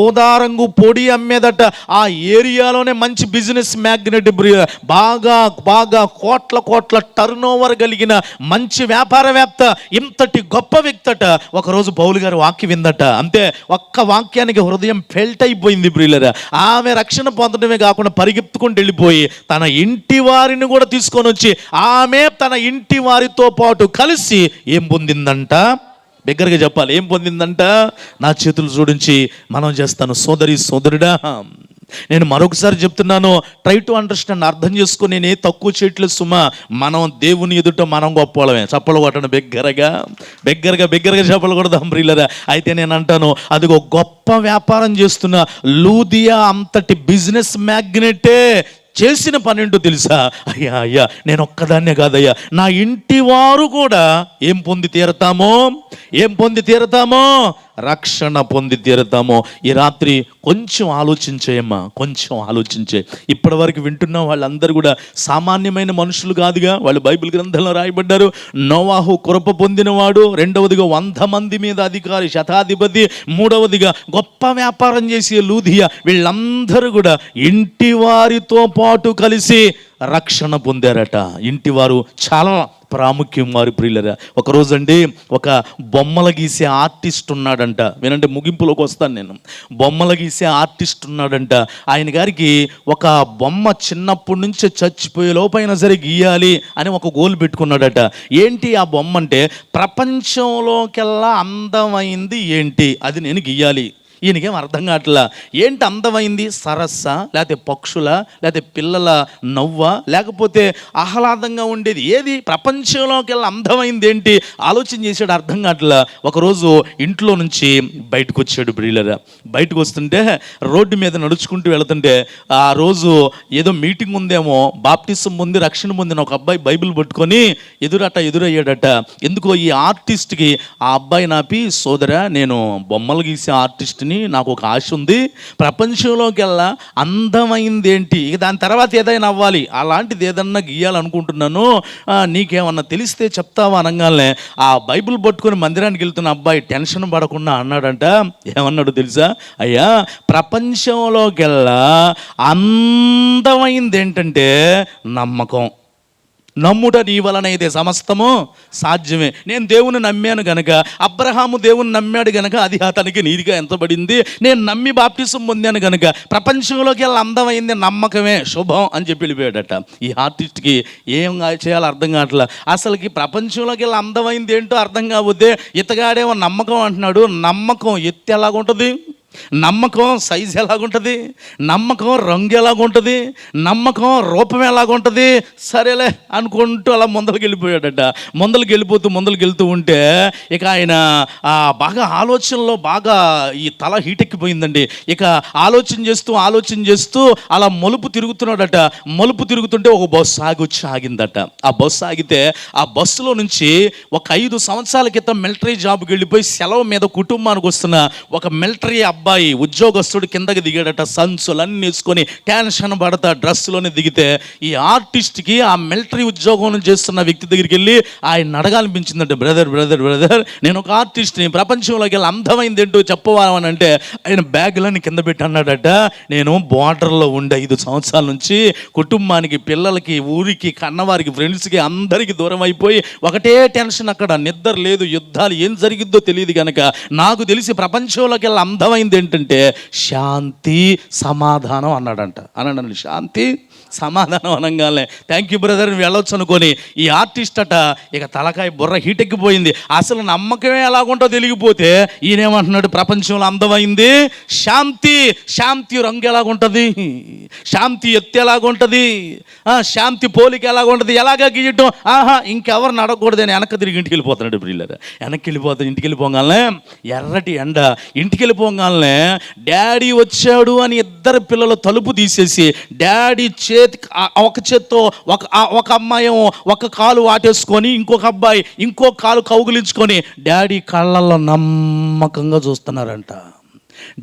ఊదా రంగు పొడి అమ్మేదట. ఆ ఏరియాలోనే మంచి బిజినెస్ మ్యాగ్నెట్. బాగా కోట్ల టర్న్ ఓవర్ కలిగిన మంచి వ్యాపారవేత్త. ఇంతటి గొప్ప వ్యక్తట. ఒకరోజు పౌలు గారు వాక్యం విందట. అంతే, ఒక్క వాక్యానికి హృదయం ఫెల్ట్ అయిపోయింది ప్రియులరా. ఆమె రక్షణ పొందడమే కాకుండా పరిగెత్తుకుంటూ వెళ్ళిపోయి తన ఇంటి వారిని కూడా తీసుకొని వచ్చి ఆమె తన ఇంటి వారితో పాటు కలిసి ఏం పొందిందంట? బిగ్గరగా చెప్పాలి, ఏం పొందిందంట? నా చేతులు జోడించి మనం చేస్తాను. సోదరుడా, నేను మరొకసారి చెప్తున్నాను, ట్రై టు అండర్స్టాండ్, అర్థం చేసుకుని. నేనే తక్కువ చేయట్లేదు సుమా. మనం దేవుని ఎదుట మనం గొప్పవాళ్ళమే. చప్పలు కొట్టండి బిగ్గరగా చప్పలు కొడదాం ప్రియులరా. అయితే నేను అంటాను, అదిగో గొప్ప వ్యాపారం చేస్తున్న లూదియా అంతటి బిజినెస్ మ్యాగ్నెటే చేసిన పని ఏంటో తెలుసా? అయ్యా నేను ఒక్కదాన్నే కాదయ్యా, నా ఇంటి వారు కూడా ఏం పొంది తీరతామో? రక్షణ పొంది తీరుతామో. ఈ రాత్రి కొంచెం ఆలోచించేయమ్మా, కొంచెం ఆలోచించే. ఇప్పటి వరకు వింటున్న వాళ్ళందరూ కూడా సామాన్యమైన మనుషులు కాదుగా. వాళ్ళు బైబిల్ గ్రంథంలో రాయబడ్డారు. నోవాహు కృప పొందినవాడు, 2వదిగా 100 మంది మీద అధికారి, శతాధిపతి, 3వదిగా గొప్ప వ్యాపారం చేసే లూదియా. వీళ్ళందరూ కూడా ఇంటి వారితో పాటు కలిసి రక్షణ పొందారట. ఇంటివారు చాలా ప్రాముఖ్యం వారి ప్రియులరా. ఒకరోజండి ఒక బొమ్మల గీసే ఆర్టిస్ట్ ఉన్నాడంట. వినంటే ముగింపులోకి వస్తాను నేను. బొమ్మల గీసే ఆర్టిస్ట్ ఉన్నాడంట. ఆయన గారికి ఒక బొమ్మ చిన్నప్పటి నుంచి చచ్చిపోయే లోపైనా సరే గీయాలి అని ఒక గోల్ పెట్టుకున్నాడట. ఏంటి ఆ బొమ్మ అంటే, ప్రపంచంలోకెల్లా అందమైంది ఏంటి, అది నేను గీయాలి. ఈయనకేం అర్థం కావట్లా. ఏంటి అందమైంది? సరస్సా, లేకపోతే పక్షుల, లేకపోతే పిల్లల నవ్వ, లేకపోతే ఆహ్లాదంగా ఉండేది ఏది? ప్రపంచంలోకి వెళ్ళి అందమైంది ఏంటి ఆలోచన చేసాడు. అర్థం కావట్లా. ఒకరోజు ఇంట్లో నుంచి బయటకు వచ్చాడు ప్రియులరా. బయటకు వస్తుంటే రోడ్డు మీద నడుచుకుంటూ వెళుతుంటే, ఆ రోజు ఏదో మీటింగ్ ఉందేమో, బాప్టిసం పొంది రక్షణ పొందిన ఒక అబ్బాయి బైబిల్ పట్టుకొని ఎదురయ్యాడట. ఎందుకో ఈ ఆర్టిస్ట్కి ఆ అబ్బాయి నాపి, సోదరా, నేను బొమ్మలు గీసే ఆర్టిస్ట్ని, నాకు ఒక ఆశ ఉంది, ప్రపంచంలోకి వెళ్ళా అందమైంది ఏంటి, ఇక దాని తర్వాత ఏదైనా అవ్వాలి, అలాంటిది ఏదన్నా గీయాలనుకుంటున్నాను, నీకేమన్నా తెలిస్తే చెప్తావా అనగానే ఆ బైబిల్ పట్టుకొని మందిరానికి వెళ్తున్న అబ్బాయి టెన్షన్ పడకుండా అన్నాడంట. ఏమన్నాడు తెలుసా? అయ్యా, ప్రపంచంలోకి వెళ్ళా అందమైంది ఏంటంటే నమ్మకం. నమ్ముట నీ వలన అయితే సమస్తము సాధ్యమే. నేను దేవుని నమ్మాను గనక, అబ్రహాము దేవుని నమ్మాడు గనక అది అతనికి నీతిగా ఎంతబడింది. నేను నమ్మి బాప్టిసం పొందాను గనక ప్రపంచంలోకి వెళ్ళి అందమైంది నమ్మకమే, శుభం అని చెప్పి వెళ్ళిపోయాడట. ఈ ఆర్టిస్ట్కి ఏం చేయాలో అర్థం కావట్లా. అసలుకి ప్రపంచంలోకి వెళ్ళి అందమైంది ఏంటో అర్థం కాకపోతే ఇతగాడేమో నమ్మకం అంటున్నాడు. నమ్మకం ఎత్తి ఎలాగుంటుంది, నమ్మకం సైజు ఎలాగుంటుంది, నమ్మకం రంగు ఎలాగుంటుంది, నమ్మకం రూపం ఎలాగుంటుంది. సరేలే అనుకుంటూ అలా ముందరికి వెళ్ళిపోయాడట. ముందరికి వెళ్తూ ఉంటే ఇక ఆయన బాగా ఆలోచనలో బాగా ఈ తల హీటెక్కిపోయిందండి. ఇక ఆలోచన చేస్తూ అలా మలుపు తిరుగుతున్నాడట. మలుపు తిరుగుతుంటే ఒక బస్సు ఆగిందట. ఆ బస్సు ఆగితే ఆ బస్సులో నుంచి ఒక 5 సంవత్సరాల క్రితం మిలిటరీ జాబ్కి వెళ్ళిపోయి సెలవు మీద కుటుంబానికి వస్తున్న ఒక మిలిటరీ అబ్బాయి ఉద్యోగస్తుడు కిందకి దిగాడట, సంచులన్నీ వేసుకొని టెన్షన్ పడతా డ్రెస్లోనే దిగితే ఈ ఆర్టిస్ట్కి ఆ మిలిటరీ ఉద్యోగం చేస్తున్న వ్యక్తి దగ్గరికి వెళ్ళి ఆయన అడగాలనిపించిందంటే, బ్రదర్ బ్రదర్ బ్రదర్ నేను ఒక ఆర్టిస్ట్ని, ప్రపంచంలోకి వెళ్ళి అందమైంది ఏంటో చెప్పవాలని అంటే ఆయన బ్యాగులన్నీ కింద పెట్టి అన్నాడట, నేను బార్డర్లో ఉండే 5 సంవత్సరాల నుంచి కుటుంబానికి, పిల్లలకి, ఊరికి, కన్నవారికి, ఫ్రెండ్స్కి అందరికీ దూరం అయిపోయి ఒకటే టెన్షన్, అక్కడ నిద్ర లేదు, యుద్ధాలు, ఏం జరిగిద్దో తెలియదు కనుక నాకు తెలిసి ప్రపంచంలోకి వెళ్ళి అందమైంది ఏంటంటే శాంతి సమాధానం అన్నాడంట. అన్నాడు శాంతి సమాధానం అనగానే థ్యాంక్ యూ బ్రదర్ వెళ్ళొచ్చు అనుకొని ఈ ఆర్టిస్ట్ అట ఇక తలకాయ బుర్ర హీట్ ఎక్కిపోయింది. అసలు నమ్మకమే ఎలాగుంటో తెలియకపోతే ఈయనేమంటున్నాడు, ప్రపంచంలో అందమైంది శాంతి. శాంతి రంగు ఎలాగుంటుంది, శాంతి ఎత్తు ఎలాగుంటుంది, శాంతి పోలిక ఎలాగుంటుంది, ఎలాగా గీయటం, ఇంకెవరు నడకూడదు అని వెనక్కి తిరిగి ఇంటికి వెళ్ళిపోతున్నాడు. బ్రిల్లర్ వెనక్కి వెళ్ళిపోతాడు. ఇంటికి వెళ్ళిపోగానే ఎర్రటి ఎండ, ఇంటికి వెళ్ళిపోగానే డాడీ వచ్చాడు అని 2 పిల్లలు తలుపు తీసేసి డాడీ ఒక చేత్తో ఒక అమ్మాయి ఒక కాలు వాటేసుకొని ఇంకొక అబ్బాయి ఇంకో కాలు కౌగిలించుకొని డాడీ కళ్ళల్లో నమ్మకంగా చూస్తున్నారంట.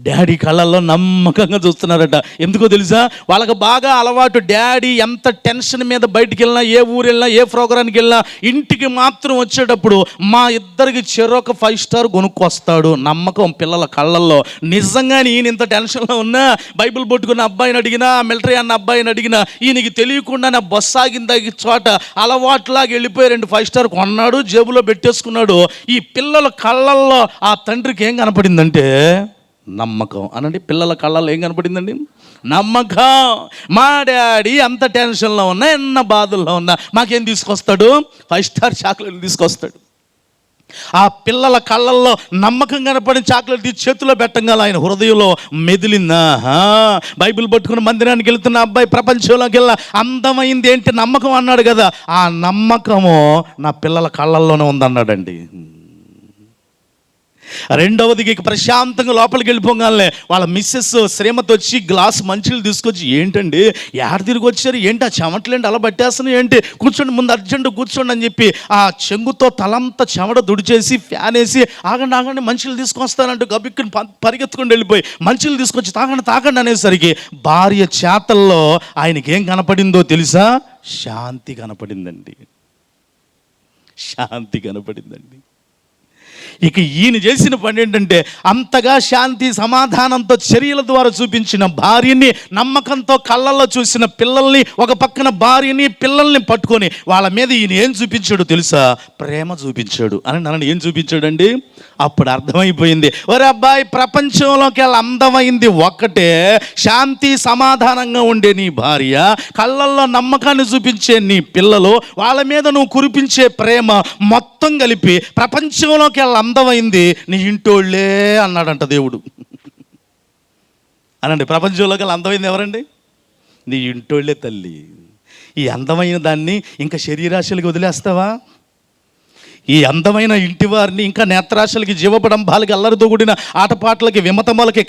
డాడీ కళ్ళల్లో నమ్మకంగా చూస్తున్నారట. ఎందుకో తెలుసా, వాళ్ళకి బాగా అలవాటు. డాడీ ఎంత టెన్షన్ మీద బయటికి వెళ్ళినా, ఏ ఊరు వెళ్ళినా, ఏ ప్రోగ్రాంకి వెళ్ళినా ఇంటికి మాత్రం వచ్చేటప్పుడు మా ఇద్దరికి చెరొక 5 స్టార్ కొనుక్కొస్తాడు. నమ్మకం పిల్లల కళ్ళల్లో. నిజంగానే ఈయన ఇంత టెన్షన్లో ఉన్నా, బైబిల్ పట్టుకున్న అబ్బాయిని అడిగినా, మిలిటరీ అన్న అబ్బాయిని అడిగినా, ఈయనకి తెలియకుండా నా బస్సు ఆగిన చోట అలవాట్లాగా వెళ్ళిపోయి 2 5 స్టార్ కొన్నాడు, జేబులో పెట్టేసుకున్నాడు. ఈ పిల్లల కళ్ళల్లో ఆ తండ్రికి ఏం కనపడిందంటే నమ్మకం. అనండి, పిల్లల కళ్ళల్లో ఏం కనపడిందండి? నమ్మకం. మా డాడీ అంత టెన్షన్లో ఉన్నా, ఎన్న బాధల్లో ఉన్నా మాకేం తీసుకొస్తాడు? 5 స్టార్ చాక్లెట్లు తీసుకొస్తాడు. ఆ పిల్లల కళ్ళల్లో నమ్మకం కనపడిన చాక్లెట్ తీసి చేతిలో పెట్టంగానే ఆయన హృదయంలో మెదిలిందా. బైబిల్ పట్టుకుని మందిరానికి వెళ్తున్న అబ్బాయి ప్రపంచంలోకి వెళ్ళా అందమైంది ఏంటి? నమ్మకం అన్నాడు కదా, ఆ నమ్మకము నా పిల్లల కళ్ళల్లోనే ఉందన్నాడండి. రెండవదికి ప్రశాంతంగా లోపలికి వెళ్ళిపోగానే వాళ్ళ మిస్సెస్ శ్రీమతి వచ్చి గ్లాసు మంచిలు తీసుకొచ్చి, ఏంటండి ఏడ తిరిగి వచ్చారు, ఏంటి ఆ చెమటలేంటి అలా పట్టేస్తున్నాయి, ఏంటి కూర్చోండి, ముందు అర్జెంట్ కూర్చోండి అని చెప్పి ఆ చెంగుతో తలంతా చెమట దుడిచేసి ఫ్యాన్ వేసి ఆగండి ఆగండి మంచిలు తీసుకొస్తానంటూ గబిక్కుని పరిగెత్తుకుని వెళ్ళిపోయి మంచిలు తీసుకొచ్చి తాగండి తాగండి అనేసరికి భార్య చేతల్లో ఆయనకి ఏం కనపడిందో తెలుసా? శాంతి కనపడిందండి. శాంతి కనపడిందండి. ఇక ఈయన చేసిన పని ఏంటంటే అంతగా శాంతి సమాధానంతో చర్యల ద్వారా చూపించిన భార్యని, నమ్మకంతో కళ్ళల్లో చూసిన పిల్లల్ని, ఒక పక్కన భార్యని పిల్లల్ని పట్టుకొని వాళ్ళ మీద ఈయన ఏం చూపించాడు తెలుసా? ప్రేమ చూపించాడు. అని నన్ను ఏం చూపించాడండి? అప్పుడు అర్థమైపోయింది, ఒరే అబ్బాయి ప్రపంచంలోకి వెళ్ళి అందమైంది ఒక్కటే, శాంతి సమాధానంగా ఉండే నీ భార్య, కళ్ళల్లో నమ్మకాన్ని చూపించే నీ పిల్లలు, వాళ్ళ మీద నువ్వు కురిపించే ప్రేమ మొత్తం కలిపి ప్రపంచంలోకి వెళ్ళి అందమైంది నీ ఇంటోళ్ళే అన్నాడంట దేవుడు. అనండి, ప్రపంచంలోకి వెళ్ళి అందమైంది ఎవరండి? నీ ఇంటోళ్ళే తల్లి. ఈ అందమైన దాన్ని ఇంకా శరీరాశలకి వదిలేస్తావా? ఈ అందమైన ఇంటి వారిని ఇంకా నేత్రాశలకి, జీవపడంబాలకి, అల్లరితో కూడిన ఆటపాటలకి, విమతములకి,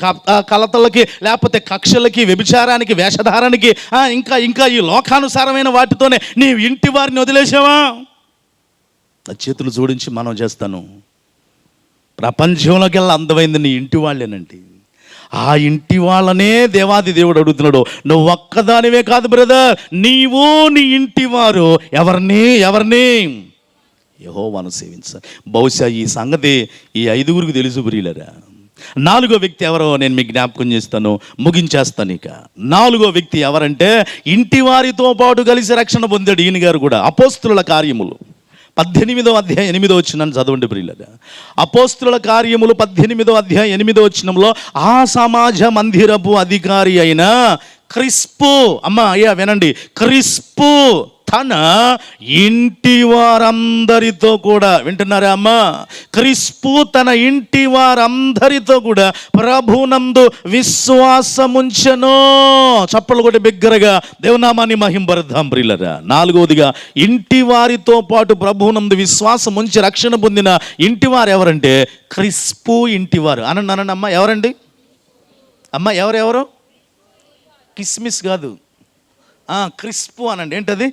కలతలకి, లేకపోతే కక్షలకి, వ్యభిచారానికి, వేషధారానికి, ఇంకా ఇంకా ఈ లోకానుసారమైన వాటితోనే నీ ఇంటి వారిని వదిలేసావా? చేతులు జోడించి మనం చేస్తాను, ప్రపంచంలోకి వెళ్ళి అందమైంది నీ ఇంటి వాళ్ళేనండి. ఆ ఇంటి వాళ్ళనే దేవాది దేవుడు అడుగుతున్నాడు, నువ్వు ఒక్కదానివే కాదు బ్రదర్, నీవు నీ ఇంటి వారు ఎవరిని యెహోవాను సేవించాలి. బహుశా ఈ సంగతి ఈ 5గురికి తెలుసు ప్రియులరా. 4గో వ్యక్తి ఎవరో నేను మీకు జ్ఞాపకం చేస్తాను, ముగించేస్తాను. ఇక 4గో వ్యక్తి ఎవరంటే ఇంటి వారితో పాటు కలిసి రక్షణ పొందాడు ఈయన గారు కూడా. అపోస్తుల కార్యములు 18వ అధ్యాయం 8వ వచనాన్ని చదవండి ప్రియులారా. అపోస్తుల కార్యములు 18వ అధ్యాయం 8వ వచనంలో ఆ సమాజ మందిరపు అధికారి అయిన క్రిస్పు, అయ్యా వినండి, క్రిస్పు తన ఇంటి వారందరితో కూడా, వింటున్నారా అమ్మా? క్రిస్పు తన ఇంటి వారందరితో కూడా ప్రభునందు విశ్వాసముంచెను. చప్పలు కొట్టి బిగ్గరగా దేవునామాన్ని మహింపరుద్దాం ప్రియులారా. 4వదిగా ఇంటి వారితో పాటు ప్రభునందు విశ్వాసం ఉంచి రక్షణ పొందిన ఇంటివారు ఎవరంటే క్రిస్పు ఇంటివారు. అనండి అమ్మ, ఎవరండి అమ్మ? ఎవరెవరు? కిస్మిస్ కాదు, క్రిస్పు అనండి. ఏంటది?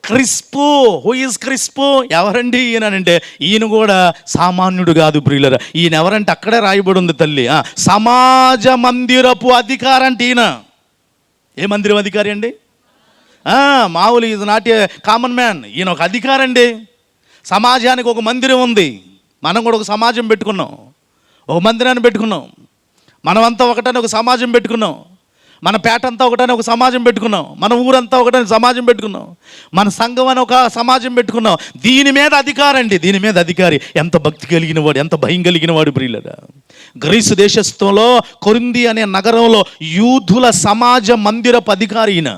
క్రిస్పు. Who is crisp? ఎవరండి ఈయనంటే ఈయన కూడా సామాన్యుడు కాదు ప్రియులరా. ఈయన ఎవరంటే అక్కడే రాయబడి ఉంది తల్లి, సమాజ మందిరపు అధికారి అంటే ఈయన. ఏ మందిరం అధికారి అండి? మామూలు is not a common man. ఈయన ఒక అధికారి అండి. సమాజానికి ఒక మందిరం ఉంది. మనం కూడా ఒక సమాజం పెట్టుకున్నాం, ఒక మందిరాన్ని పెట్టుకున్నాం. మనమంతా ఒకటని ఒక సమాజం పెట్టుకున్నాం. మన పేట అంతా ఒకటని ఒక సమాజం పెట్టుకున్నాం. మన ఊరంతా ఒకటని సమాజం పెట్టుకున్నాం. మన సంఘం అని ఒక సమాజం పెట్టుకున్నాం. దీని మీద అధికారి అండి, దీని మీద అధికారి. ఎంత భక్తి కలిగిన వాడు, ఎంత భయం కలిగిన వాడు ప్రియులరా. గ్రీసు దేశస్థంలో కొరింథీ అనే నగరంలో యూదుల సమాజ మందిరపు అధికారి ఈయన.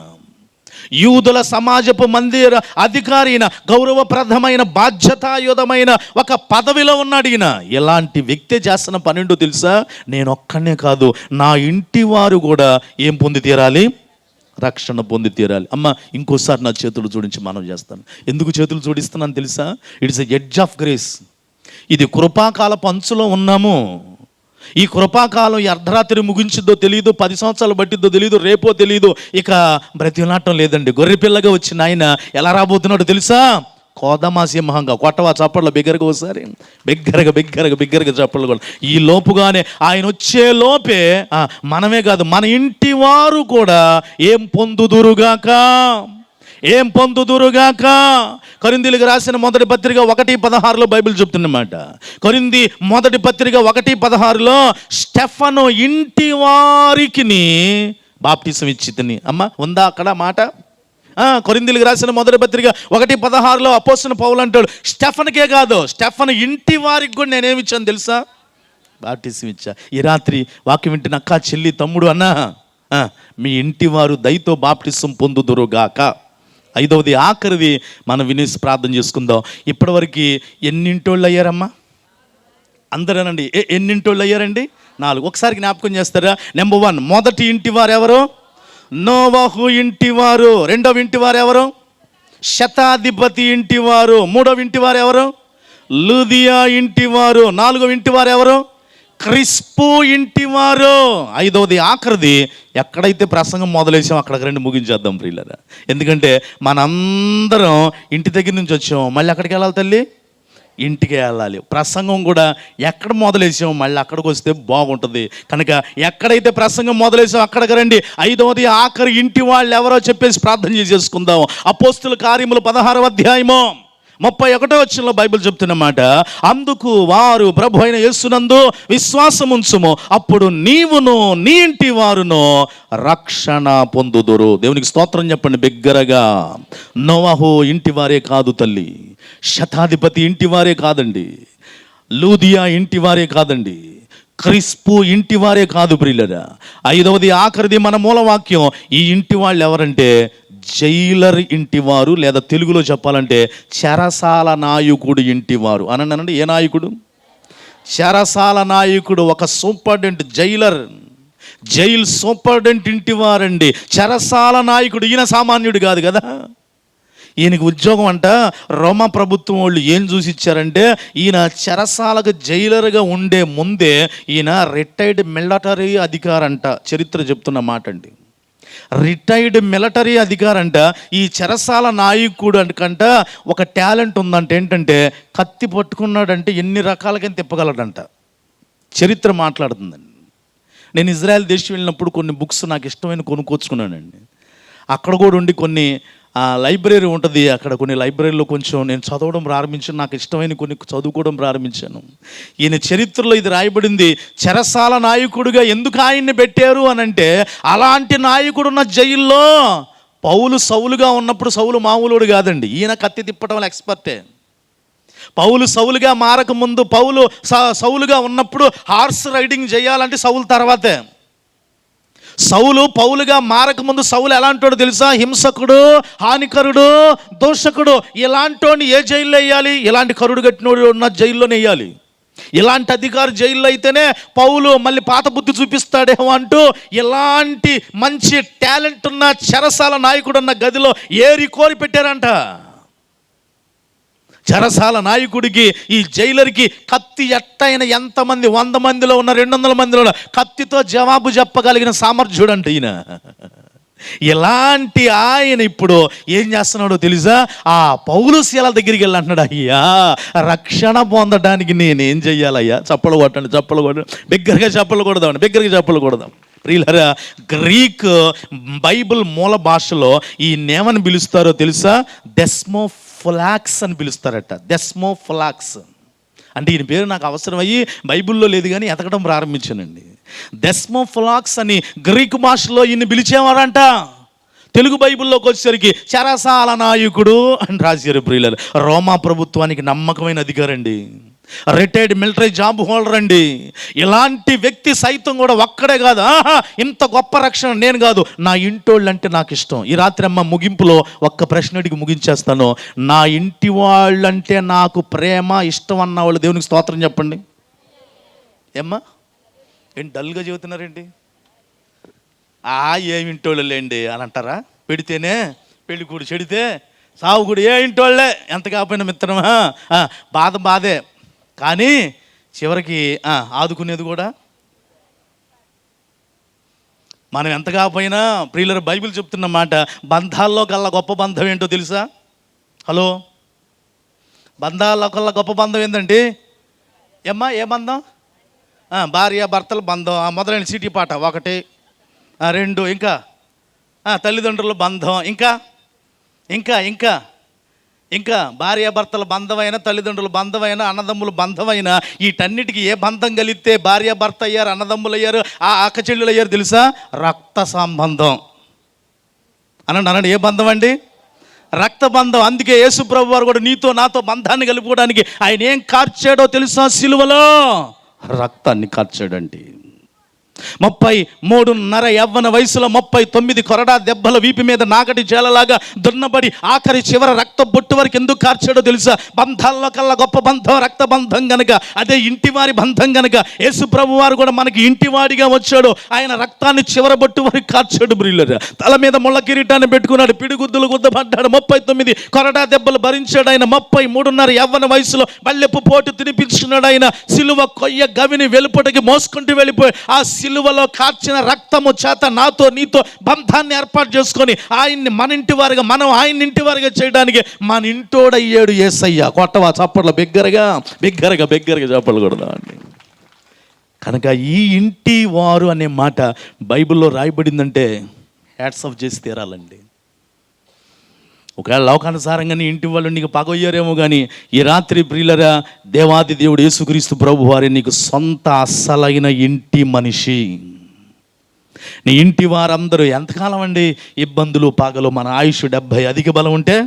యూదుల సమాజపు మందిర అధికారి ఈయన. గౌరవప్రదమైన బాధ్యతాయుతమైన ఒక పదవిలో ఉన్నాడు ఈయన. ఎలాంటి వ్యక్తి చేస్తున్న పన్నెండు తెలుసా? నేను ఒక్కనే కాదు, నా ఇంటి వారు కూడా ఏం పొంది తీరాలి? రక్షణ పొంది తీరాలి. అమ్మ ఇంకోసారి నా చేతులు జోడించి మనం చేస్తాను. ఎందుకు చేతులు జోడిస్తున్నాను తెలుసా? It's a edge of grace. ఇది కృపాకాలపు అంచులో ఉన్నాము. ఈ కృపాకాలం ఈ అర్ధరాత్రి ముగించిద్దో తెలియదు, 10 సంవత్సరాలు పట్టిద్దో తెలియదు, రేపో తెలియదు. ఇక బ్రతిలాటం లేదండి. గొర్రెపిల్లగా వచ్చిన ఆయన ఎలా రాబోతున్నాడో తెలుసా? కోదమా సింహంగా. కొట్టవా చప్పట్లు బిగ్గరగా ఒకసారి, బిగ్గరగా చప్పట్లు కూడా. ఈ లోపుగానే ఆయన వచ్చే లోపే మనమే కాదు, మన ఇంటి వారు కూడా ఏం పొందుదురుగాక. కొరింథీయులకు రాసిన మొదటి పత్రిక 1:16 బైబిల్ చెప్తున్నమాట. కొరింథీ మొదటి పత్రిక 1:16 స్టెఫను ఇంటి వారికి బాప్టిసం ఇచ్చితిని. అమ్మ ఉందా అక్కడ మాట? కొరింథీయులకు రాసిన మొదటి పత్రిక 1:16 అపోస్తలుడైన పౌలు అంటాడు, స్టెఫన్కే కాదు, స్టెఫన్ ఇంటి వారికి కూడా నేనేమి ఇచ్చాను తెలుసా? బాప్టిసం ఇచ్చా. ఈ రాత్రి వాక్యం వింటున్న అక్క, చెల్లి, తమ్ముడు, అన్న, మీ ఇంటి వారు దయతో బాప్టిసం పొందుదురుగాక. 5వది ఆఖరిది మనం వినేసి ప్రార్థన చేసుకుందాం. ఇప్పటివరకు ఎన్నింటోళ్ళు అయ్యారమ్మా? అందరేనండి. ఎన్నింటోళ్ళు అయ్యారండి? 4. ఒకసారి జ్ఞాపకం చేస్తారా? నెంబర్ 1, మొదటి ఇంటి వారు ఎవరు? నోవహు ఇంటివారు. 2వ ఇంటివారు ఎవరు? శతాధిపతి ఇంటివారు. 3వ ఇంటివారు ఎవరు? లూదియా ఇంటివారు. 4వ ఇంటివారు ఎవరు? క్రిస్పు ఇంటివారు. 5వది ఆఖరిది, ఎక్కడైతే ప్రసంగం మొదలేసాం అక్కడికి రండి ముగించేద్దాం ప్రియులారా. ఎందుకంటే మనందరం ఇంటి దగ్గర నుంచి వచ్చాం, మళ్ళీ అక్కడికి వెళ్ళాలి తల్లి, ఇంటికి వెళ్ళాలి. ప్రసంగం కూడా ఎక్కడ మొదలేసాం మళ్ళీ అక్కడికి వస్తే బాగుంటుంది. కనుక ఎక్కడైతే ప్రసంగం మొదలేసాం అక్కడికి రండి. 5వది ఆఖరి ఇంటి వాళ్ళు ఎవరో చెప్పేసి ప్రార్థన చేసేసుకుందాం. అపోస్తుల కార్యములు 16వ అధ్యాయము 31వ వచనంలో బైబిల్ చెప్తున్నమాట, అందుకు వారు ప్రభు అయిన యేసునందు విశ్వాసం ఉంచుము, అప్పుడు నీవును నీ ఇంటి వారును రక్షణ పొందుదురు. దేవునికి స్తోత్రం చెప్పండి బిగ్గరగా. నోవహు ఇంటి వారే కాదు తల్లి, శతాధిపతి ఇంటి వారే కాదండి, లూదియా ఇంటి వారే కాదండి, క్రిస్పు ఇంటి వారే కాదు ప్రియులరా. 5వది ఆఖరిది మన మూలవాక్యం. ఈ ఇంటి వాళ్ళు ఎవరంటే జైలర్ ఇంటివారు, లేదా తెలుగులో చెప్పాలంటే చెరసాల నాయకుడు ఇంటివారు. అనండి, ఏ నాయకుడు? చెరసాల నాయకుడు. ఒక సూపరింటెండెంట్, జైల్ సూపరింటెండెంట్ ఇంటివారండి, చెరసాల నాయకుడు. ఈయన సామాన్యుడు కాదు కదా. ఈయనకి ఉద్యోగం అంట. రోమా ప్రభుత్వం వాళ్ళు ఏం చూసి ఇచ్చారంటే, ఈయన చెరసాలకు జైలర్గా ఉండే ముందే ఈయన రిటైర్డ్ మిలిటరీ అధికారంట. చరిత్ర చెప్తున్న మాట అండి. రిటైర్డ్ మిలిటరీ అధికారంట. ఈ చెరసాల నాయకుడు కంట ఒక టాలెంట్ ఉందంట. ఏంటంటే కత్తి పట్టుకున్నాడంటే ఎన్ని రకాలుగా తిప్పగలడంట. చరిత్ర మాట్లాడుతుందండి. నేను ఇజ్రాయెల్ దేశం వెళ్ళినప్పుడు కొన్ని బుక్స్ నాకు ఇష్టమైన కొనుక్కొచ్చుకున్నానండి. అక్కడ కూడా ఉండి కొన్ని లైబ్రరీ ఉంటుంది, అక్కడ కొన్ని లైబ్రరీలో కొంచెం నేను చదవడం ప్రారంభించాను. నాకు ఇష్టమైన కొన్ని చదువుకోవడం ప్రారంభించాను. ఈయన చరిత్రలో ఇది రాయబడింది. చెరసాల నాయకుడిగా ఎందుకు ఆయన్ని పెట్టారు అని అంటే, అలాంటి నాయకుడు ఉన్న జైల్లో పౌలు సౌలుగా ఉన్నప్పుడు, సౌలు మామూలుడు కాదండి, ఈయన కత్తి తిప్పటంలో ఎక్స్పర్టే. పౌలు సౌలుగా మారక ముందు, పౌలు సౌలుగా ఉన్నప్పుడు హార్స్ రైడింగ్ చేయాలంటే సౌలు తర్వాతే. సౌలు పౌలుగా మారకముందు సౌలు ఎలాంటోడు తెలుసా? హింసకుడు, హానికరుడు, దోషకుడు. ఇలాంటోని ఏ జైల్లో వేయాలి? ఇలాంటి కరుడు కట్టినోడు ఉన్న జైల్లోనే వేయాలి. ఇలాంటి అధికారి జైల్లో అయితేనే పౌలు మళ్ళీ పాత బుద్ధి చూపిస్తాడేమో అంటూ ఇలాంటి మంచి టాలెంట్ ఉన్న చెరసాల నాయకుడు ఉన్న గదిలో ఏరి కోరి పెట్టారంట. చెరసాల నాయకుడికి, ఈ జైలర్కి కత్తి ఎట్టయిన ఎంతమంది 100 మందిలో ఉన్న 200 మందిలో కత్తితో జవాబు చెప్పగలిగిన సామర్థ్యుడు అంట ఈయన. ఇలాంటి ఆయన ఇప్పుడు ఏం చేస్తున్నాడో తెలుసా? ఆ పౌలు శీల దగ్గరికి వెళ్ళి అంటున్నాడు, అయ్యా రక్షణ పొందడానికి నేనేం చెయ్యాలయ్యా? చప్పలు కొట్టండి, చప్పలు కొట్టండి, బిగ్గరగా చప్పలు కొడదామండి, బిగ్గరగా చప్పలు కొడదాం. ప్రియులారా, గ్రీక్ బైబిల్ మూల భాషలో ఈ నేమని పిలుస్తారో తెలుసా? డెస్మోఫిలాక్స్ అని పిలుస్తారట. డెస్మోఫిలాక్స్ అంటే ఈయన పేరు నాకు అవసరమయ్యి బైబిల్లో లేదు కానీ ఎతకడం ప్రారంభించానండి. డెస్మోఫిలాక్స్ అని గ్రీకు భాషలో ఈయన పిలిచేవారంట. తెలుగు బైబిల్లోకి వచ్చేసరికి చెరసాల నాయకుడు అని రాశారు. ప్రియులారా, రోమా ప్రభుత్వానికి నమ్మకమైన అధికారండి, రిటైర్డ్ మిలిటరీ జాబ్ హోల్డర్ అండి. ఇలాంటి వ్యక్తి సైతం కూడా ఒక్కడే కాదు, ఇంత గొప్ప రక్షణ నేను కాదు, నా ఇంటోళ్ళు అంటే నాకు ఇష్టం. ఈ రాత్రి అమ్మ ముగింపులో ఒక్క ప్రశ్న అడిగి ముగించేస్తాను. నా ఇంటి వాళ్ళంటే నాకు ప్రేమ ఇష్టం అన్న వాళ్ళు దేవునికి స్తోత్రం చెప్పండి. ఏమ్మా ఏంటి డల్గా చెబుతున్నారేంటి? ఏమి ఇంటోళ్ళు లేండి అని అంటారా? పెడితేనే పెళ్లి కూడా చెడితే సావు కూడా ఏ ఇంటోళ్ళే, ఎంత కాకపోయినా మిత్రమా, బాధే, కానీ చివరికి ఆదుకునేది కూడా మనం ఎంత కాకపోయినా. ప్రియులారా, బైబిల్ చెప్తున్న మాట, బంధాల్లో కల్లా గొప్ప బంధం ఏంటో తెలుసా? హలో, బంధాల్లో కల్లా గొప్ప బంధం ఏంటంటే ఏమ్మా? ఏ బంధం? భార్య భర్తల బంధం. మొదలైన సిటీ పాట 1 2, ఇంకా తల్లిదండ్రుల బంధం, ఇంకా ఇంకా ఇంకా ఇంకా భార్యాభర్తల బంధమైన, తల్లిదండ్రుల బంధమైన, అన్నదమ్ముల బంధమైన, వీటన్నిటికీ ఏ బంధం కలిగితే భార్యాభర్త అయ్యారు, అన్నదమ్ములు అయ్యారు, ఆ అక్క చెల్లెలు అయ్యారు తెలుసా? రక్త సంబంధం. అనండి, ఏ బంధం అండి? రక్త బంధం. అందుకే యేసు ప్రభు వారు కూడా నీతో నాతో బంధాన్ని కలుపుకోవడానికి ఆయన ఏం కార్చాడో తెలుసా? సిలువలో రక్తాన్ని కార్చాడండి. 33.5 యవ్వన వయసులో 39 కొరడా దెబ్బల వీపు మీద నాగటి చేలలాగా దున్నబడి ఆఖరి చివర రక్త బొట్టు వరకు ఎందుకు కార్చాడో తెలుసా? బంధాల్లో కల్లా గొప్ప బంధం రక్త బంధం గనక, అదే ఇంటివారి బంధం గనక యేసు ప్రభు వారు కూడా మనకి ఇంటివాడిగా వచ్చాడు. ఆయన రక్తాన్ని చివర బొట్టు వరకు కార్చాడు. బ్రిల్లర్ తల మీద ముళ్ళ కిరీటాన్ని పెట్టుకున్నాడు, పిడిగుద్దులు గుద్దపడ్డాడు, 39 కొరడా దెబ్బలు భరించాడు. ఆయన 33.5 యవ్వన వయసులో బల్లెపు పోటు తినిపించుకున్నాడు. ఆయన సిలువ కొయ్య గవిని వెలుపటికి మోసుకుంటూ వెళ్ళిపోయి ఆ సిలువలో కార్చిన రక్తము చేత నాతో నీతో బంధాన్ని ఏర్పాటు చేసుకొని ఆయన్ని మన ఇంటి వారిగా, మనం ఆయన ఇంటి వారిగా చేయడానికి మన ఇంటోడయ్యాడు యేసయ్య. కొట్టవా చప్పట్లు, బిగ్గరగా బిగ్గరగా బిగ్గరగా చప్పట్లు కొడదాం అండి. కనుక ఈ ఇంటి వారు అనే మాట బైబిల్లో రాయబడిందంటే హ్యాట్స్ ఆఫ్ చేసి తీరాలండి. ఒకవేళ లోకానుసారంగానే ఇంటి వాళ్ళు నీకు పగొయ్యారేమో కానీ ఈ రాత్రి ప్రియులరా, దేవాది దేవుడు యేసుక్రీస్తు ప్రభు వారి నీకు సొంత అస్సలైన ఇంటి మనిషి. నీ ఇంటి వారందరూ ఎంతకాలం అండి? ఇబ్బందులు పాగలు. మన ఆయుష్ 70, అధిక బలం ఉంటే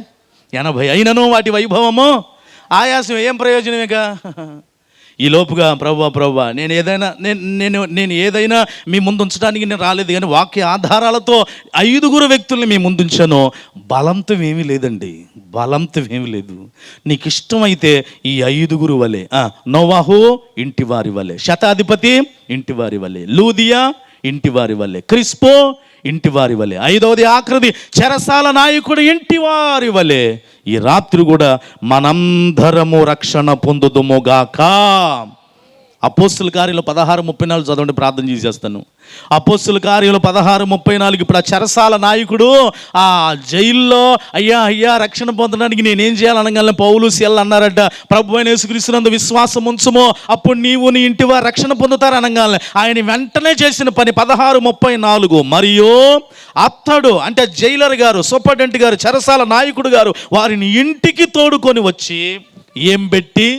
80 అయినను వాటి వైభవము ఆయాసం ఏం ప్రయోజనమేగా? ఈ లోపుగా ప్రభు నేను ఏదైనా మీ ముందు ఉంచడానికి నేను రాలేదు, కానీ వాక్య ఆధారాలతో 5 వ్యక్తుల్ని మీ ముందు ఉంచాను. బలంతం ఏమీ లేదండి, బలంతం ఏమీ లేదు. నీకు ఇష్టమైతే ఈ 5 వలె, నోవాహు ఇంటివారి వలె, శతాధిపతి ఇంటివారి వలె, లూదియా ఇంటివారి వలె, క్రిస్పో ఇంటివారి వలె, 5వది ఆఖరిది చెరసాల నాయకుడు ఇంటివారి వలె ఈ రాత్రి కూడా మనందరము రక్షణ పొందుదుముగాక. అపోస్తుల కార్యాలు 16:34 చదవండి, ప్రార్థన చేసేస్తాను. అపోస్తుల కార్యాలు 16:34. ఇప్పుడు ఆ చెరసాల నాయకుడు ఆ జైల్లో అయ్యా రక్షణ పొందడానికి నేనేం చేయాలనగానే పౌలు శీల అన్నారట, ప్రభు అయిన యేసుక్రీస్తునందు విశ్వాసం ఉంచుమో అప్పుడు నీవు నీ ఇంటి వారు రక్షణ పొందుతారు అనగానే ఆయన వెంటనే చేసిన పని 16:34. మరియు అతడు అంటే జైలర్ గారు, సూపరింటెండెంట్ గారు, చెరసాల నాయకుడు గారు వారిని ఇంటికి తోడుకొని వచ్చి ఏం పెట్టి?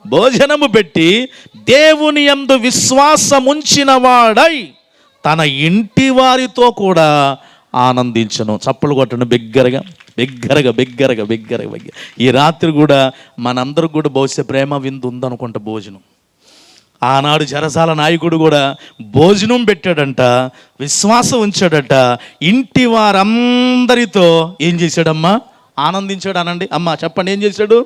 భోజనము పెట్టి దేవుని యందు విశ్వాసముంచిన వాడై తన ఇంటి వారితో కూడా ఆనందించను. చప్పలు కొట్టను బిగ్గరగా బిగ్గరగా బిగ్గరగా బిగ్గరగా బిగ్గర. ఈ రాత్రి కూడా మనందరికి కూడా బహుశా ప్రేమ విందు ఉందనుకుంటా భోజనం. ఆనాడు చెరసాల నాయకుడు కూడా భోజనం పెట్టాడంట, విశ్వాసం ఉంచాడట, ఇంటి వారందరితో ఏం చేశాడమ్మా? ఆనందించాడు. అనండి అమ్మా, చెప్పండి, ఏం చేశాడు?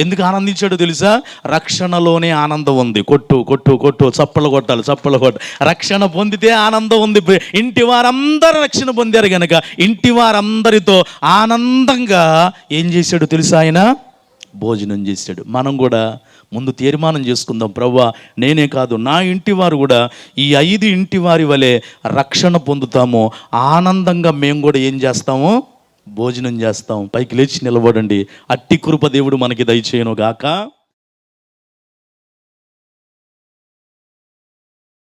ఎందుకు ఆనందించాడో తెలుసా? రక్షణలోనే ఆనందం ఉంది. కొట్టు కొట్టు కొట్టు, చప్పలు కొట్టాలి, చప్పలు కొట్టాలి. రక్షణ పొందితే ఆనందం ఉంది. ఇంటి వారందరూ రక్షణ పొందారు కనుక ఇంటి వారందరితో ఆనందంగా ఏం చేశాడు తెలుసా? ఆయన భోజనం చేశాడు. మనం కూడా ముందు తీర్మానం చేసుకుందాం, ప్రభువా నేనే కాదు నా ఇంటి వారు కూడా ఈ 5 ఇంటి వారి వలె రక్షణ పొందుతాము, ఆనందంగా మేము కూడా ఏం చేస్తాము, భోజనం చేస్తాం. పైకి లేచి నిలబడండి. అట్టి కృప దేవుడు మనకి దయచేయును గాక.